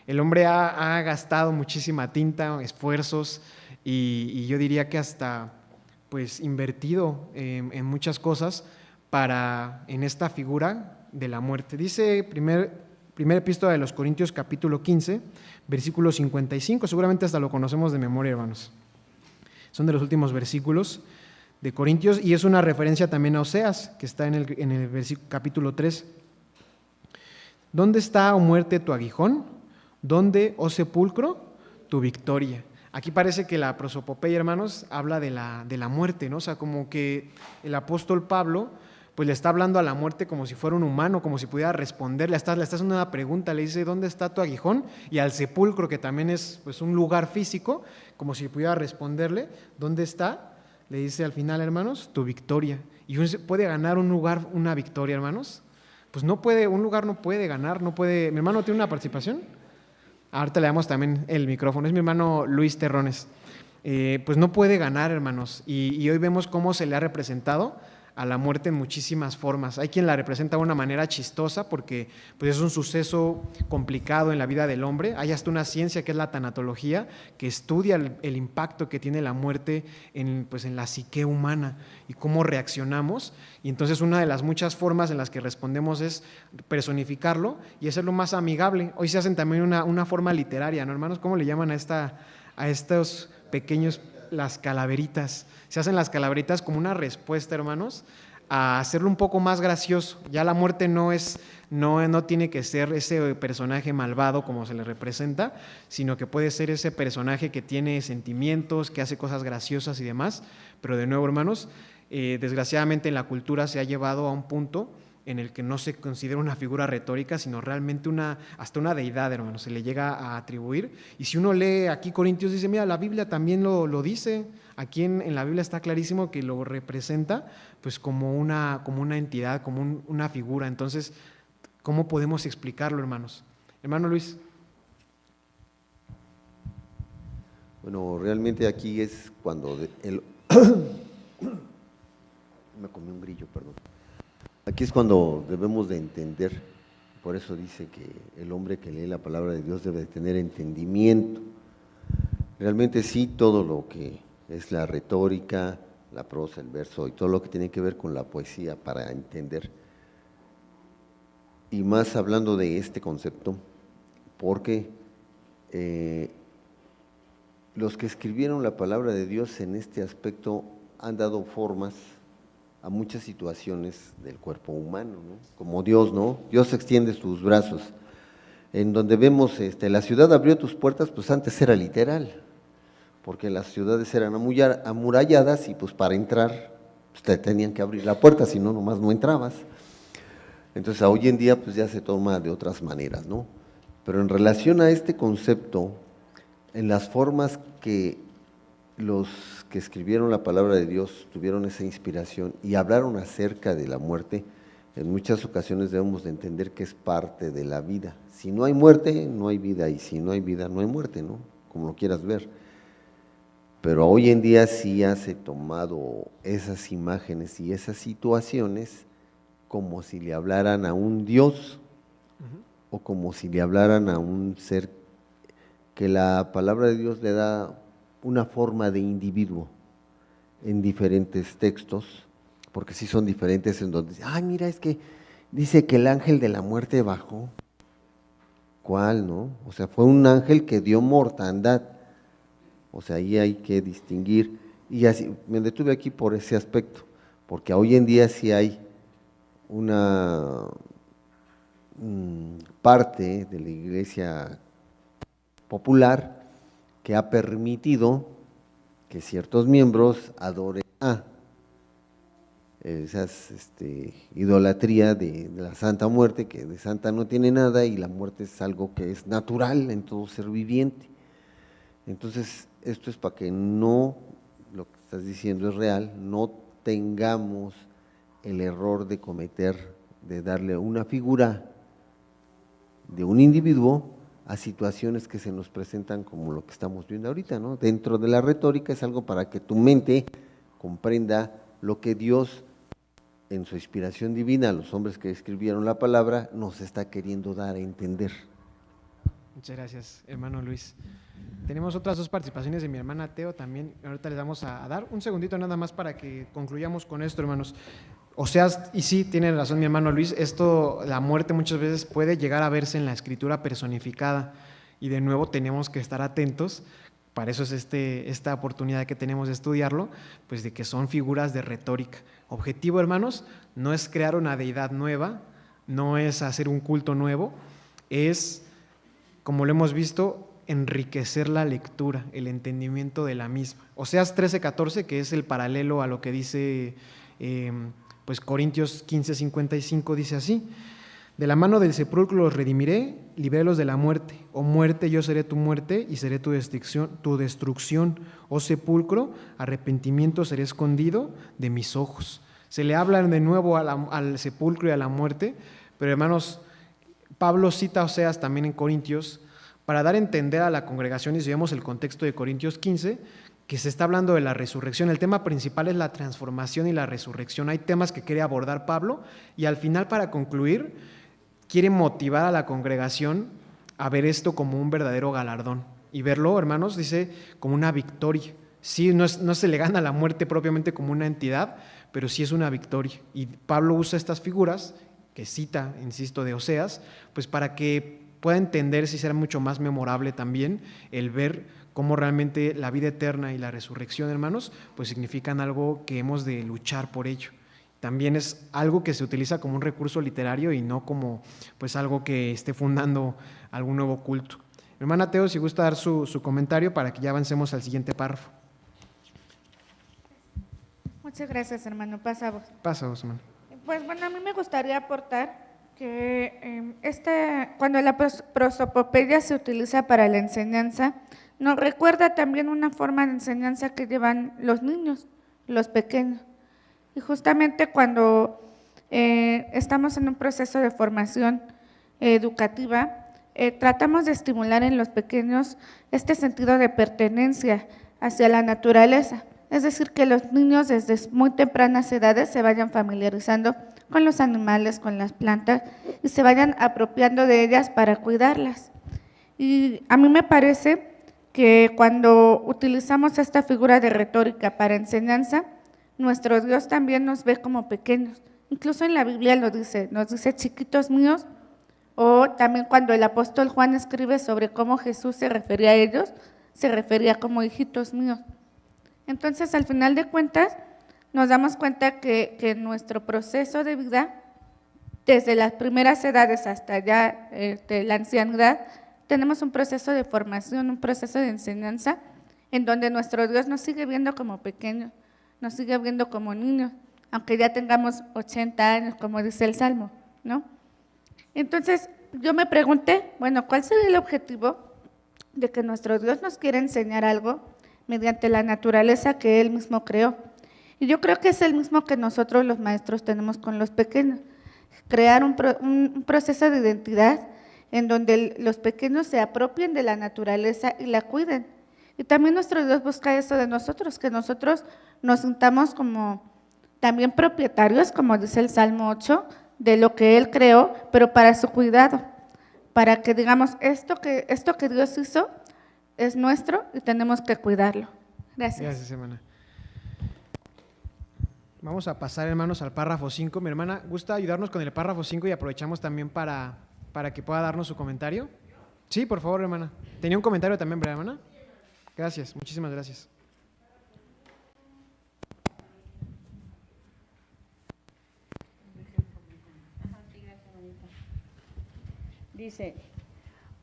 El hombre ha gastado muchísima tinta, esfuerzos, y yo diría que hasta pues invertido en muchas cosas en esta figura de la muerte. Dice primera epístola de los Corintios, capítulo 15, versículo 55, seguramente hasta lo conocemos de memoria, hermanos. Son de los últimos versículos de Corintios, y es una referencia también a Oseas, que está en el capítulo 3. ¿Dónde está, oh muerte, tu aguijón? ¿Dónde, oh sepulcro, tu victoria? Aquí parece que la prosopopeya, hermanos, habla de la muerte, ¿no? O sea, como que el apóstol Pablo pues le está hablando a la muerte como si fuera un humano, como si pudiera responderle, le está haciendo una pregunta, le dice, ¿dónde está tu aguijón? Y al sepulcro, que también es pues un lugar físico, como si pudiera responderle, ¿dónde está? Le dice al final, hermanos, tu victoria. ¿Y puede ganar un lugar una victoria, hermanos? Pues no puede, un lugar no puede ganar, no puede. ¿Mi hermano tiene una participación? Ahorita le damos también el micrófono, es mi hermano Luis Terrones. Pues no puede ganar, hermanos, y hoy vemos cómo se le ha representado a la muerte en muchísimas formas. Hay quien la representa de una manera chistosa porque pues es un suceso complicado en la vida del hombre. Hay hasta una ciencia que es la tanatología, que estudia el impacto que tiene la muerte en la psique humana y cómo reaccionamos. Y entonces una de las muchas formas en las que respondemos es personificarlo y hacerlo más amigable. Hoy se hacen también una forma literaria, ¿no, hermanos? ¿Cómo le llaman a estos pequeños, las calaveritas? Se hacen las calaveritas como una respuesta, hermanos, a hacerlo un poco más gracioso. Ya la muerte no tiene que ser ese personaje malvado como se le representa, sino que puede ser ese personaje que tiene sentimientos, que hace cosas graciosas y demás. Pero de nuevo, hermanos, desgraciadamente en la cultura se ha llevado a un punto en el que no se considera una figura retórica, sino realmente hasta una deidad, hermanos, se le llega a atribuir. Y si uno lee aquí Corintios, dice, mira, la Biblia también lo dice, aquí en la Biblia está clarísimo que lo representa pues como una entidad, como una figura. Entonces, ¿cómo podemos explicarlo, hermanos? Hermano Luis. Bueno, realmente aquí es cuando me comí un grillo, perdón. Aquí es cuando debemos de entender, por eso dice que el hombre que lee la palabra de Dios debe de tener entendimiento. Realmente sí, todo lo que es la retórica, la prosa, el verso y todo lo que tiene que ver con la poesía para entender. Y más hablando de este concepto, porque los que escribieron la palabra de Dios en este aspecto han dado formas a muchas situaciones del cuerpo humano, ¿no? Como Dios, ¿no? Dios extiende sus brazos. En donde vemos, la ciudad abrió tus puertas, pues antes era literal, porque las ciudades eran amuralladas y pues para entrar pues te tenían que abrir la puerta, si no, nomás no entrabas. Entonces, hoy en día pues ya se toma de otras maneras, ¿no? Pero en relación a este concepto, en las formas que los que escribieron la palabra de Dios tuvieron esa inspiración y hablaron acerca de la muerte, en muchas ocasiones debemos de entender que es parte de la vida. Si no hay muerte, no hay vida, y si no hay vida, no hay muerte, ¿no? Como lo quieras ver. Pero hoy en día sí ya se han tomado esas imágenes y esas situaciones como si le hablaran a un Dios o como si le hablaran a un ser que la palabra de Dios le da una forma de individuo en diferentes textos, porque sí son diferentes, en donde, mira, es que dice que el ángel de la muerte bajó. ¿Cuál, no? O sea, fue un ángel que dio mortandad. O sea, ahí hay que distinguir, y así me detuve aquí por ese aspecto, porque hoy en día sí hay una parte de la iglesia popular que ha permitido que ciertos miembros adoren a esas idolatría de la Santa Muerte, que de santa no tiene nada y la muerte es algo que es natural en todo ser viviente. Entonces, esto es para que no, lo que estás diciendo es real, no tengamos el error de de darle una figura de un individuo a situaciones que se nos presentan como lo que estamos viendo ahorita, ¿no? Dentro de la retórica es algo para que tu mente comprenda lo que Dios en su inspiración divina, a los hombres que escribieron la palabra, nos está queriendo dar a entender. Muchas gracias, hermano Luis. Tenemos otras dos participaciones de mi hermana Teo también. Ahorita les vamos a dar un segundito nada más para que concluyamos con esto, hermanos. Oseas, y sí, tiene razón mi hermano Luis, la muerte muchas veces puede llegar a verse en la escritura personificada y de nuevo tenemos que estar atentos. Para eso es esta oportunidad que tenemos de estudiarlo, pues de que son figuras de retórica. Objetivo, hermanos, no es crear una deidad nueva, no es hacer un culto nuevo, es, como lo hemos visto, enriquecer la lectura, el entendimiento de la misma. Oseas 13:14, que es el paralelo a lo que dice pues Corintios 15:55, dice así: de la mano del sepulcro los redimiré, librélos de la muerte. Oh muerte, yo seré tu muerte y seré tu destrucción. Oh sepulcro, arrepentimiento seré escondido de mis ojos. Se le habla de nuevo al sepulcro y a la muerte, pero hermanos, Pablo cita a Oseas también en Corintios para dar a entender a la congregación, y si vemos el contexto de Corintios 15, que se está hablando de la resurrección. El tema principal es la transformación y la resurrección. Hay temas que quiere abordar Pablo y al final, para concluir, quiere motivar a la congregación a ver esto como un verdadero galardón y verlo, hermanos, dice, como una victoria. Sí, no se le gana la muerte propiamente como una entidad, pero sí es una victoria. Y Pablo usa estas figuras que cita, insisto, de Oseas, pues para que pueda entender, si será mucho más memorable también, el ver cómo realmente la vida eterna y la resurrección, hermanos, pues significan algo que hemos de luchar por ello. También es algo que se utiliza como un recurso literario y no como pues algo que esté fundando algún nuevo culto. Hermana Teo, si gusta dar su comentario para que ya avancemos al siguiente párrafo. Muchas gracias, hermano. Pasa vos. Pasa vos, hermano. Pues bueno, a mí me gustaría aportar que cuando la prosopopeya se utiliza para la enseñanza, nos recuerda también una forma de enseñanza que llevan los niños, los pequeños. Y justamente cuando estamos en un proceso de formación educativa, tratamos de estimular en los pequeños este sentido de pertenencia hacia la naturaleza. Es decir, que los niños desde muy tempranas edades se vayan familiarizando con los animales, con las plantas y se vayan apropiando de ellas para cuidarlas. Y a mí me parece que cuando utilizamos esta figura de retórica para enseñanza, nuestro Dios también nos ve como pequeños. Incluso en la Biblia nos dice chiquitos míos, o también cuando el apóstol Juan escribe sobre cómo Jesús se refería a ellos, se refería como hijitos míos. Entonces, al final de cuentas, nos damos cuenta que nuestro proceso de vida, desde las primeras edades hasta ya la ancianidad, tenemos un proceso de formación, un proceso de enseñanza, en donde nuestro Dios nos sigue viendo como pequeños, nos sigue viendo como niños, aunque ya tengamos 80 años, como dice el Salmo, ¿no? Entonces, yo me pregunté, bueno, ¿cuál sería el objetivo de que nuestro Dios nos quiere enseñar algo mediante la naturaleza que Él mismo creó? Y yo creo que es el mismo que nosotros los maestros tenemos con los pequeños, crear un proceso de identidad en donde los pequeños se apropien de la naturaleza y la cuiden. Y también nuestro Dios busca eso de nosotros, que nosotros nos sintamos como también propietarios, como dice el Salmo 8, de lo que Él creó, pero para su cuidado, para que digamos, esto que Dios hizo es nuestro y tenemos que cuidarlo. Gracias. Gracias, hermana. Vamos a pasar, hermanos, al párrafo 5. Mi hermana, ¿gusta ayudarnos con el párrafo 5 y aprovechamos también para que pueda darnos su comentario? Sí, por favor, hermana. Tenía un comentario también, ¿verdad, hermana? Gracias, muchísimas gracias. Dice,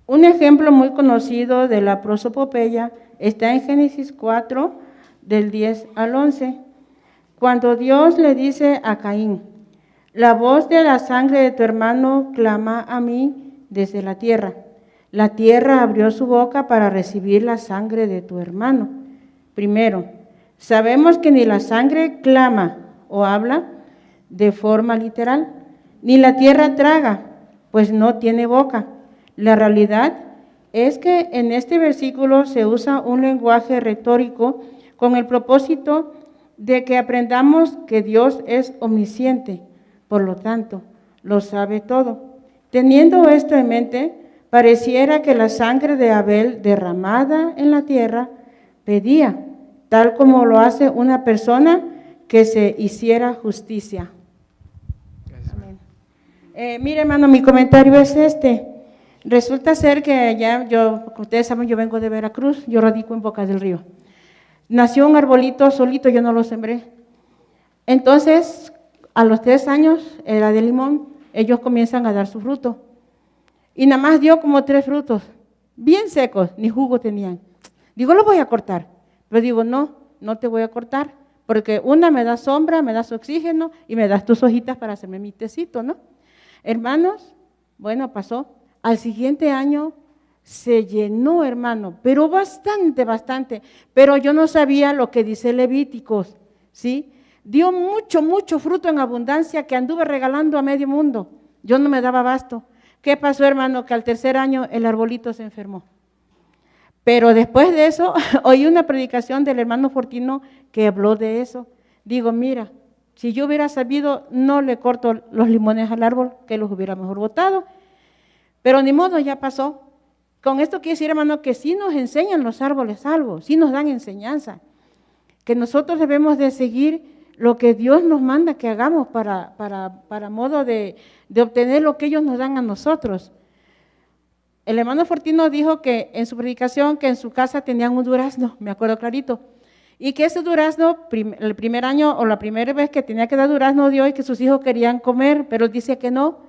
un ejemplo muy conocido de la prosopopeya está en Génesis 4, del 10 al 11, cuando Dios le dice a Caín, la voz de la sangre de tu hermano clama a mí desde la tierra. La tierra abrió su boca para recibir la sangre de tu hermano. Primero, sabemos que ni la sangre clama o habla de forma literal, ni la tierra traga, pues no tiene boca. La realidad es que en este versículo se usa un lenguaje retórico con el propósito de que aprendamos que Dios es omnisciente, por lo tanto, lo sabe todo. Teniendo esto en mente, pareciera que la sangre de Abel derramada en la tierra pedía, tal como lo hace una persona, que se hiciera justicia. Amén. Mire, hermano, mi comentario es este. Resulta ser que ya ustedes saben, yo vengo de Veracruz, yo radico en Boca del Río. Nació un arbolito solito, yo no lo sembré. Entonces, a los 3 años, era de limón, ellos comienzan a dar su fruto. Y nada más dio como 3 frutos, bien secos, ni jugo tenían. Digo, lo voy a cortar. Pero digo, no te voy a cortar, porque una me da sombra, me das oxígeno y me das tus hojitas para hacerme mi tecito, ¿no? Hermanos, bueno, pasó. Al siguiente año se llenó, hermano, pero bastante. Pero yo no sabía lo que dice Levíticos, ¿sí? Dio mucho fruto en abundancia que anduve regalando a medio mundo. Yo no me daba abasto. ¿Qué pasó, hermano? Que al tercer año el arbolito se enfermó. Pero después de eso, oí una predicación del hermano Fortino que habló de eso. Digo, mira, si yo hubiera sabido, no le corto los limones al árbol, que los hubiera mejor botado. Pero ni modo, ya pasó. Con esto quiere decir, hermano, que sí nos enseñan los árboles algo, sí nos dan enseñanza. Que nosotros debemos de seguir lo que Dios nos manda que hagamos para modo de obtener lo que ellos nos dan a nosotros. El hermano Fortino dijo que en su predicación, que en su casa tenían un durazno, me acuerdo clarito, y que ese durazno, el primer año o la primera vez que tenía que dar durazno dio y que sus hijos querían comer, pero dice que no,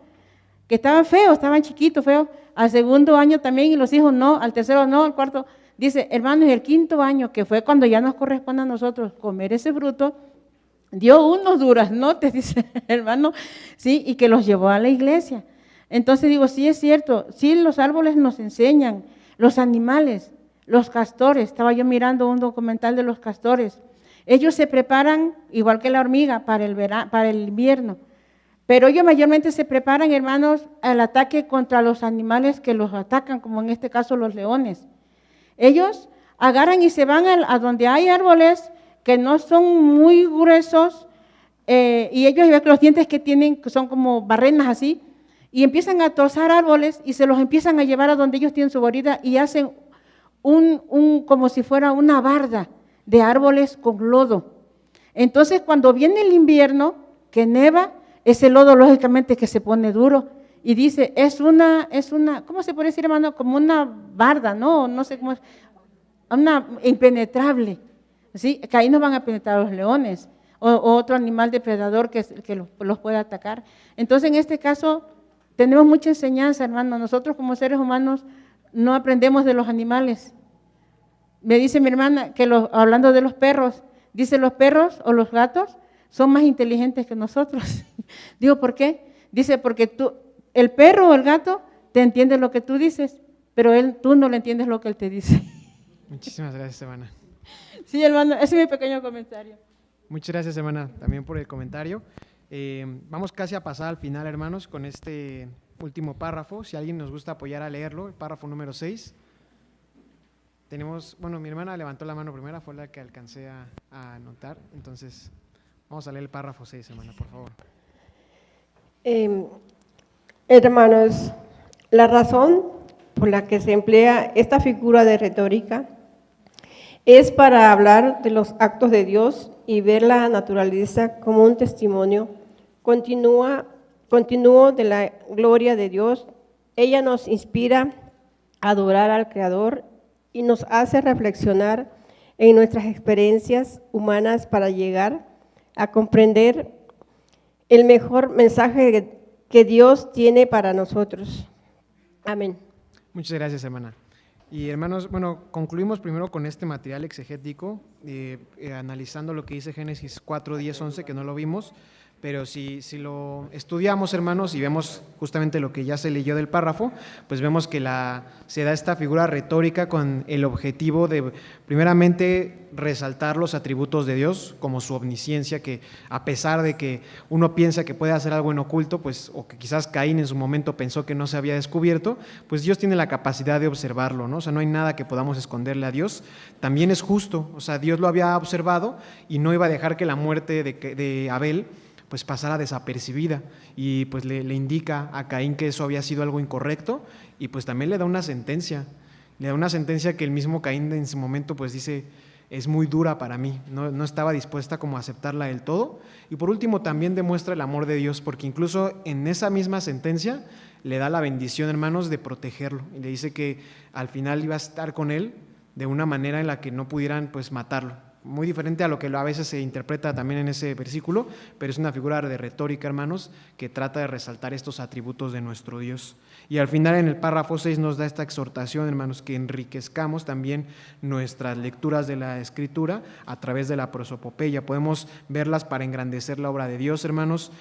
que estaban feos, estaban chiquitos, feos. Al segundo año también y los hijos no, al tercero no, al cuarto. Dice, hermanos, el quinto año, que fue cuando ya nos corresponde a nosotros comer ese fruto, dio unos duraznotes, dice hermano, sí, y que los llevó a la iglesia. Entonces digo, sí es cierto, sí los árboles nos enseñan, los animales, los castores, estaba yo mirando un documental de los castores, ellos se preparan, igual que la hormiga, para el invierno, pero ellos mayormente se preparan, hermanos, al ataque contra los animales que los atacan, como en este caso los leones. Ellos agarran y se van a donde hay árboles que no son muy gruesos, y ellos ven que los dientes que tienen que son como barrenas así, y empiezan a trozar árboles y se los empiezan a llevar a donde ellos tienen su guarida y hacen como si fuera una barda de árboles con lodo. Entonces, cuando viene el invierno, que neva, ese lodo lógicamente que se pone duro y dice, es una, ¿cómo se puede decir, hermano? Como una barda, no sé cómo es, una impenetrable, ¿sí? Que ahí no van a penetrar los leones o otro animal depredador que los pueda atacar. Entonces, en este caso, tenemos mucha enseñanza, hermano. Nosotros como seres humanos no aprendemos de los animales. Me dice mi hermana que hablando de los perros, dice los perros o los gatos son más inteligentes que nosotros. Digo, ¿por qué? Dice, porque el perro o el gato te entiende lo que tú dices, pero tú no le entiendes lo que él te dice. Muchísimas gracias, hermana. Sí, hermano, ese es mi pequeño comentario. Muchas gracias, hermana, también por el comentario. Vamos casi a pasar al final, hermanos, con este último párrafo. Si alguien nos gusta apoyar a leerlo, el párrafo número 6. Tenemos, mi hermana levantó la mano primera, fue la que alcancé a anotar. Entonces, vamos a leer el párrafo 6, hermana, por favor. Hermanos, la razón por la que se emplea esta figura de retórica es para hablar de los actos de Dios y ver la naturaleza como un testimonio continuo de la gloria de Dios. Ella nos inspira a adorar al Creador y nos hace reflexionar en nuestras experiencias humanas para llegar a comprender el mejor mensaje que Dios tiene para nosotros. Amén. Muchas gracias, hermana. Y hermanos, concluimos primero con este material exegético, analizando lo que dice Génesis 4, 10, 11, que no lo vimos, Pero si lo estudiamos, hermanos, y vemos justamente lo que ya se leyó del párrafo, pues vemos que se da esta figura retórica con el objetivo de, primeramente, resaltar los atributos de Dios, como su omnisciencia, que a pesar de que uno piensa que puede hacer algo en oculto, pues, o que quizás Caín en su momento pensó que no se había descubierto, pues Dios tiene la capacidad de observarlo, ¿no? O sea, no hay nada que podamos esconderle a Dios. También es justo, o sea, Dios lo había observado y no iba a dejar que la muerte de Abel pues pasara desapercibida, y pues le indica a Caín que eso había sido algo incorrecto, y pues también le da una sentencia que el mismo Caín en su momento pues dice, es muy dura para mí, no estaba dispuesta como a aceptarla del todo. Y por último también demuestra el amor de Dios, porque incluso en esa misma sentencia le da la bendición, hermanos, de protegerlo, y le dice que al final iba a estar con él de una manera en la que no pudieran pues matarlo. Muy diferente a lo que a veces se interpreta también en ese versículo, pero es una figura de retórica, hermanos, que trata de resaltar estos atributos de nuestro Dios. Y al final, en el párrafo 6, nos da esta exhortación, hermanos, que enriquezcamos también nuestras lecturas de la Escritura a través de la prosopopeya. Podemos verlas para engrandecer la obra de Dios, hermanos.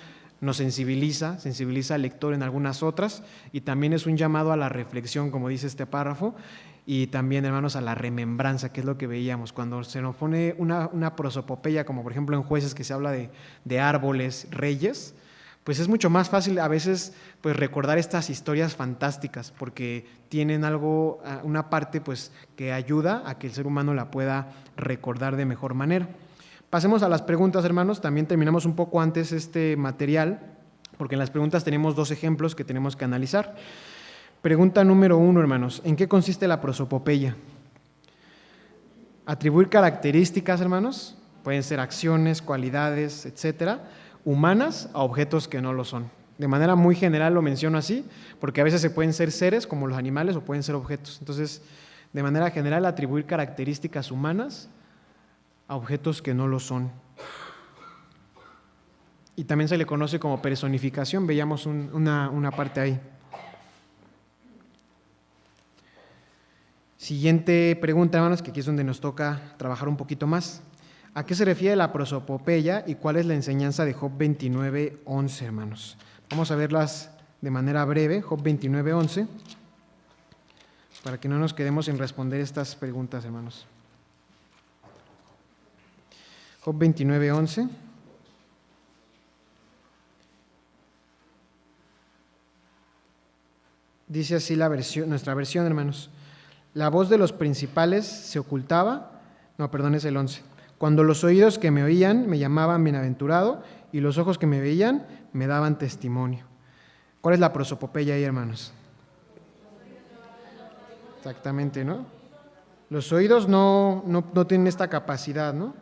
Nos sensibiliza al lector en algunas otras, y también es un llamado a la reflexión, como dice este párrafo, y también, hermanos, a la remembranza, que es lo que veíamos. Cuando se nos pone una prosopopeya, como por ejemplo en Jueces, que se habla de árboles, reyes, pues es mucho más fácil a veces pues recordar estas historias fantásticas, porque tienen algo, una parte pues que ayuda a que el ser humano la pueda recordar de mejor manera. Pasemos a las preguntas, hermanos. También terminamos un poco antes este material, porque en las preguntas tenemos 2 ejemplos que tenemos que analizar. Pregunta número 1, hermanos. ¿En qué consiste la prosopopeya? Atribuir características, hermanos, pueden ser acciones, cualidades, etcétera, humanas a objetos que no lo son. De manera muy general lo menciono así, porque a veces se pueden ser seres como los animales o pueden ser objetos. Entonces, de manera general, atribuir características humanas a objetos que no lo son. Y también se le conoce como personificación, veíamos una parte ahí. Siguiente pregunta, hermanos, que aquí es donde nos toca trabajar un poquito más. ¿A qué se refiere la prosopopeya y cuál es la enseñanza de Job 29:11, hermanos? Vamos a verlas de manera breve, Job 29:11, para que no nos quedemos sin responder estas preguntas, hermanos. Job 29:11. Dice así nuestra versión, hermanos. La voz de los principales se ocultaba, es el 11. Cuando los oídos que me oían me llamaban bienaventurado y los ojos que me veían me daban testimonio. ¿Cuál es la prosopopeya ahí, hermanos? Exactamente, ¿no? Los oídos no tienen esta capacidad, ¿no?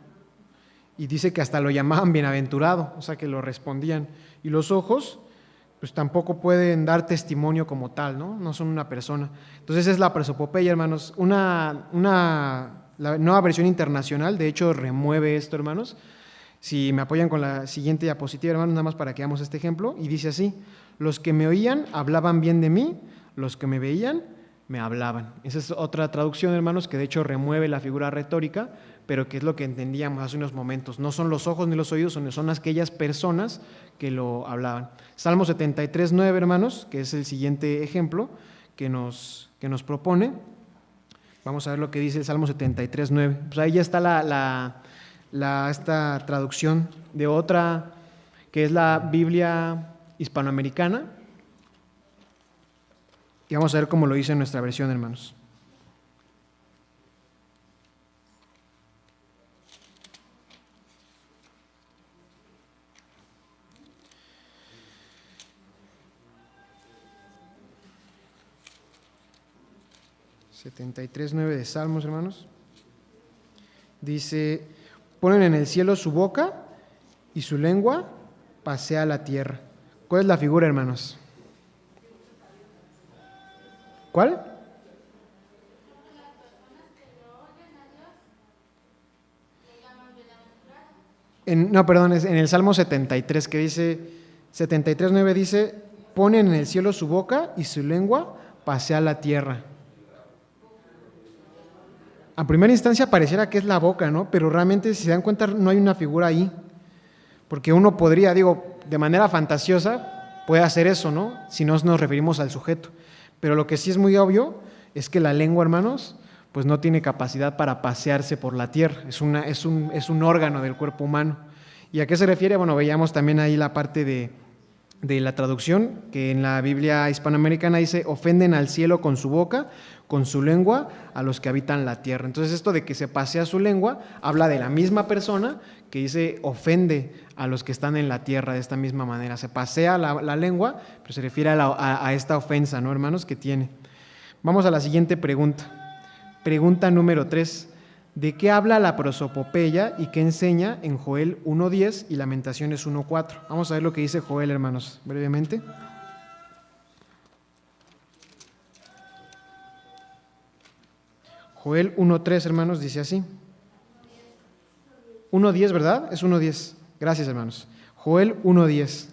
Y dice que hasta lo llamaban bienaventurado, o sea que lo respondían. Y los ojos, pues tampoco pueden dar testimonio como tal, ¿no? No son una persona. Entonces es la prosopopeya, hermanos. La nueva versión internacional, de hecho, remueve esto, hermanos. Si me apoyan con la siguiente diapositiva, hermanos, nada más para que veamos este ejemplo. Y dice así: los que me oían hablaban bien de mí, los que me veían me hablaban. Esa es otra traducción, hermanos, que de hecho remueve la figura retórica, pero que es lo que entendíamos hace unos momentos. No son los ojos ni los oídos, son aquellas personas que lo hablaban. Salmo 73:9, hermanos, que es el siguiente ejemplo que nos propone. Vamos a ver lo que dice el Salmo 73:9. Pues ahí ya está esta traducción de otra, que es la Biblia hispanoamericana. Y vamos a ver cómo lo dice en nuestra versión, hermanos. (73:9) de Salmos, hermanos. Dice: ponen en el cielo su boca y su lengua pasea la tierra. ¿Cuál es la figura, hermanos? ¿Cuál? En el Salmo 73, que dice, 73:9 dice: ponen en el cielo su boca y su lengua pasea la tierra. A primera instancia pareciera que es la boca, ¿no? Pero realmente, si se dan cuenta, no hay una figura ahí. Porque uno podría, digo, de manera fantasiosa, puede hacer eso, ¿no? Si no nos referimos al sujeto. Pero lo que sí es muy obvio es que la lengua, hermanos, pues no tiene capacidad para pasearse por la tierra. Es un órgano del cuerpo humano. ¿Y a qué se refiere? Bueno, veíamos también ahí la parte de la traducción, que en la Biblia hispanoamericana dice, ofenden al cielo con su boca, con su lengua, a los que habitan la tierra. Entonces esto de que se pasea su lengua, habla de la misma persona que dice, ofende a los que están en la tierra de esta misma manera. Se pasea la lengua, pero se refiere a esta ofensa, ¿no, hermanos?, que tiene. Vamos a la siguiente pregunta. Pregunta número 3. ¿De qué habla la prosopopeya y qué enseña en Joel 1.10 y Lamentaciones 1.4? Vamos a ver lo que dice Joel, hermanos, brevemente. Joel 1.3, hermanos, dice así. 1.10, ¿verdad? Es 1.10. Gracias, hermanos. Joel 1.10.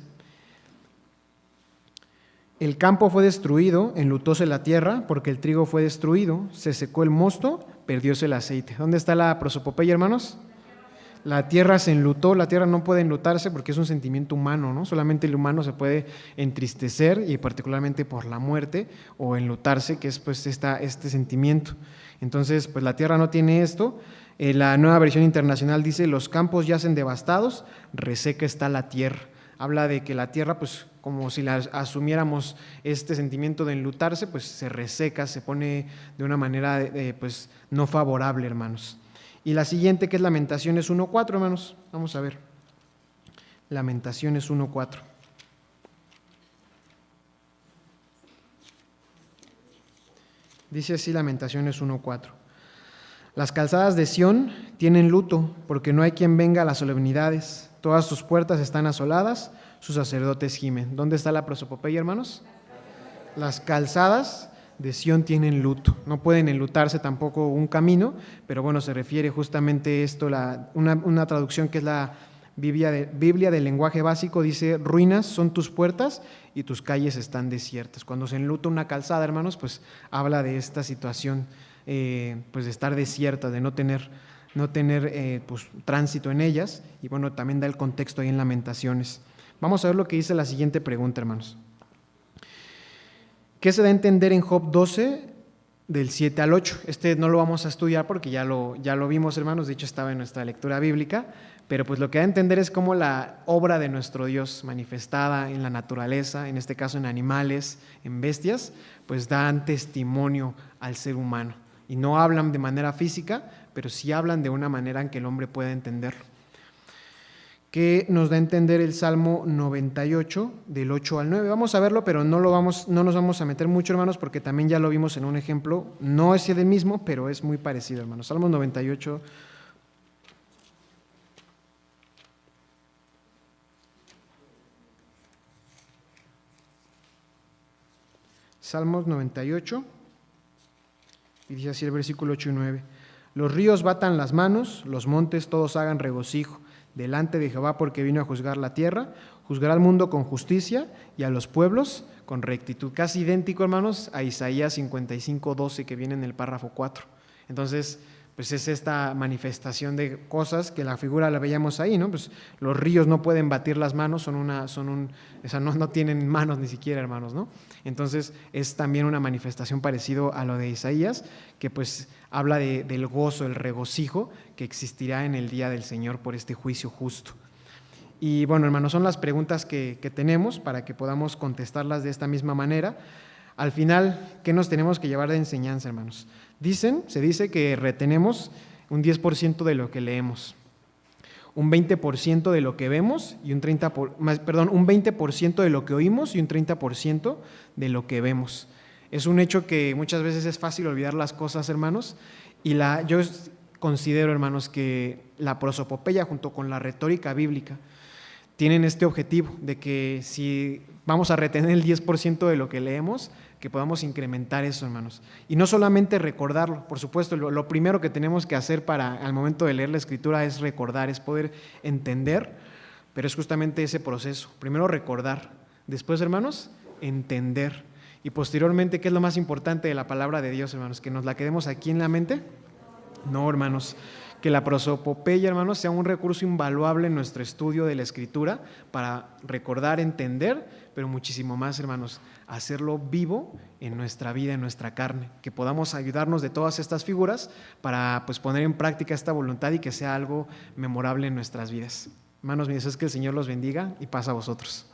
El campo fue destruido, enlutóse la tierra, porque el trigo fue destruido, se secó el mosto, perdióse el aceite. ¿Dónde está la prosopopeya, hermanos? La tierra se enlutó, la tierra no puede enlutarse porque es un sentimiento humano, ¿no? Solamente el humano se puede entristecer, y particularmente por la muerte, o enlutarse, que es pues este sentimiento. Entonces, pues la tierra no tiene esto. La Nueva Versión Internacional dice, los campos yacen devastados, reseca está la tierra. Habla de que la tierra, pues como si la asumiéramos este sentimiento de enlutarse, pues se reseca, se pone de una manera pues no favorable, hermanos. Y la siguiente, que es Lamentaciones 1.4, hermanos. Vamos a ver. Lamentaciones 1.4. Dice así Lamentaciones 1.4. Las calzadas de Sión tienen luto, porque no hay quien venga a las solemnidades. Todas sus puertas están asoladas, sus sacerdotes gimen. ¿Dónde está la prosopopeya, hermanos? Las calzadas de Sión tienen luto. No pueden enlutarse tampoco un camino, pero bueno, se refiere justamente esto, una traducción que es la Biblia del lenguaje básico, dice, ruinas son tus puertas y tus calles están desiertas. Cuando se enluta una calzada, hermanos, pues habla de esta situación, pues de estar desierta, de no tener pues, tránsito en ellas, y bueno, también da el contexto ahí en Lamentaciones. Vamos a ver lo que dice la siguiente pregunta, hermanos. ¿Qué se da a entender en Job 12, del 7 al 8? Este no lo vamos a estudiar porque ya lo vimos, hermanos, de hecho estaba en nuestra lectura bíblica, pero pues lo que da a entender es cómo la obra de nuestro Dios manifestada en la naturaleza, en este caso en animales, en bestias, pues dan testimonio al ser humano. Y no hablan de manera física, pero sí hablan de una manera en que el hombre pueda entender. Que nos da a entender el Salmo 98, del 8 al 9. Vamos a verlo, pero no nos vamos a meter mucho, hermanos, porque también ya lo vimos en un ejemplo. No es el mismo, pero es muy parecido, hermanos. Salmo 98. Salmos 98. Y dice así el versículo 8 y 9. Los ríos batan las manos, los montes todos hagan regocijo delante de Jehová, porque vino a juzgar la tierra, juzgará al mundo con justicia y a los pueblos con rectitud. Casi idéntico, hermanos, a Isaías 55:12 que viene en el párrafo 4. Entonces, pues es esta manifestación de cosas que la figura la veíamos ahí, ¿no? Pues los ríos no pueden batir las manos, no tienen manos ni siquiera, hermanos, ¿no? Entonces es también una manifestación parecido a lo de Isaías, que pues habla del gozo, el regocijo que existirá en el día del Señor por este juicio justo. Y bueno, hermanos, son las preguntas que tenemos para que podamos contestarlas de esta misma manera. Al final, ¿qué nos tenemos que llevar de enseñanza, hermanos? Se dice que retenemos un 10% de lo que leemos, un 20% de lo que vemos y un 20% de lo que oímos y un 30% de lo que vemos. Es un hecho que muchas veces es fácil olvidar las cosas, hermanos, y yo considero, hermanos, que la prosopopeya junto con la retórica bíblica tienen este objetivo de que si vamos a retener el 10% de lo que leemos, que podamos incrementar eso, hermanos. Y no solamente recordarlo, por supuesto, lo primero que tenemos que hacer al momento de leer la Escritura es recordar, es poder entender, pero es justamente ese proceso. Primero recordar, después, hermanos, entender. Y posteriormente, ¿qué es lo más importante de la palabra de Dios, hermanos? ¿Que nos la quedemos aquí en la mente? No, hermanos. que la prosopopeya, hermanos, sea un recurso invaluable en nuestro estudio de la Escritura para recordar, entender, pero muchísimo más, hermanos, hacerlo vivo en nuestra vida, en nuestra carne, que podamos ayudarnos de todas estas figuras para pues poner en práctica esta voluntad y que sea algo memorable en nuestras vidas. Hermanos, mi deseo es que el Señor los bendiga y paz a vosotros.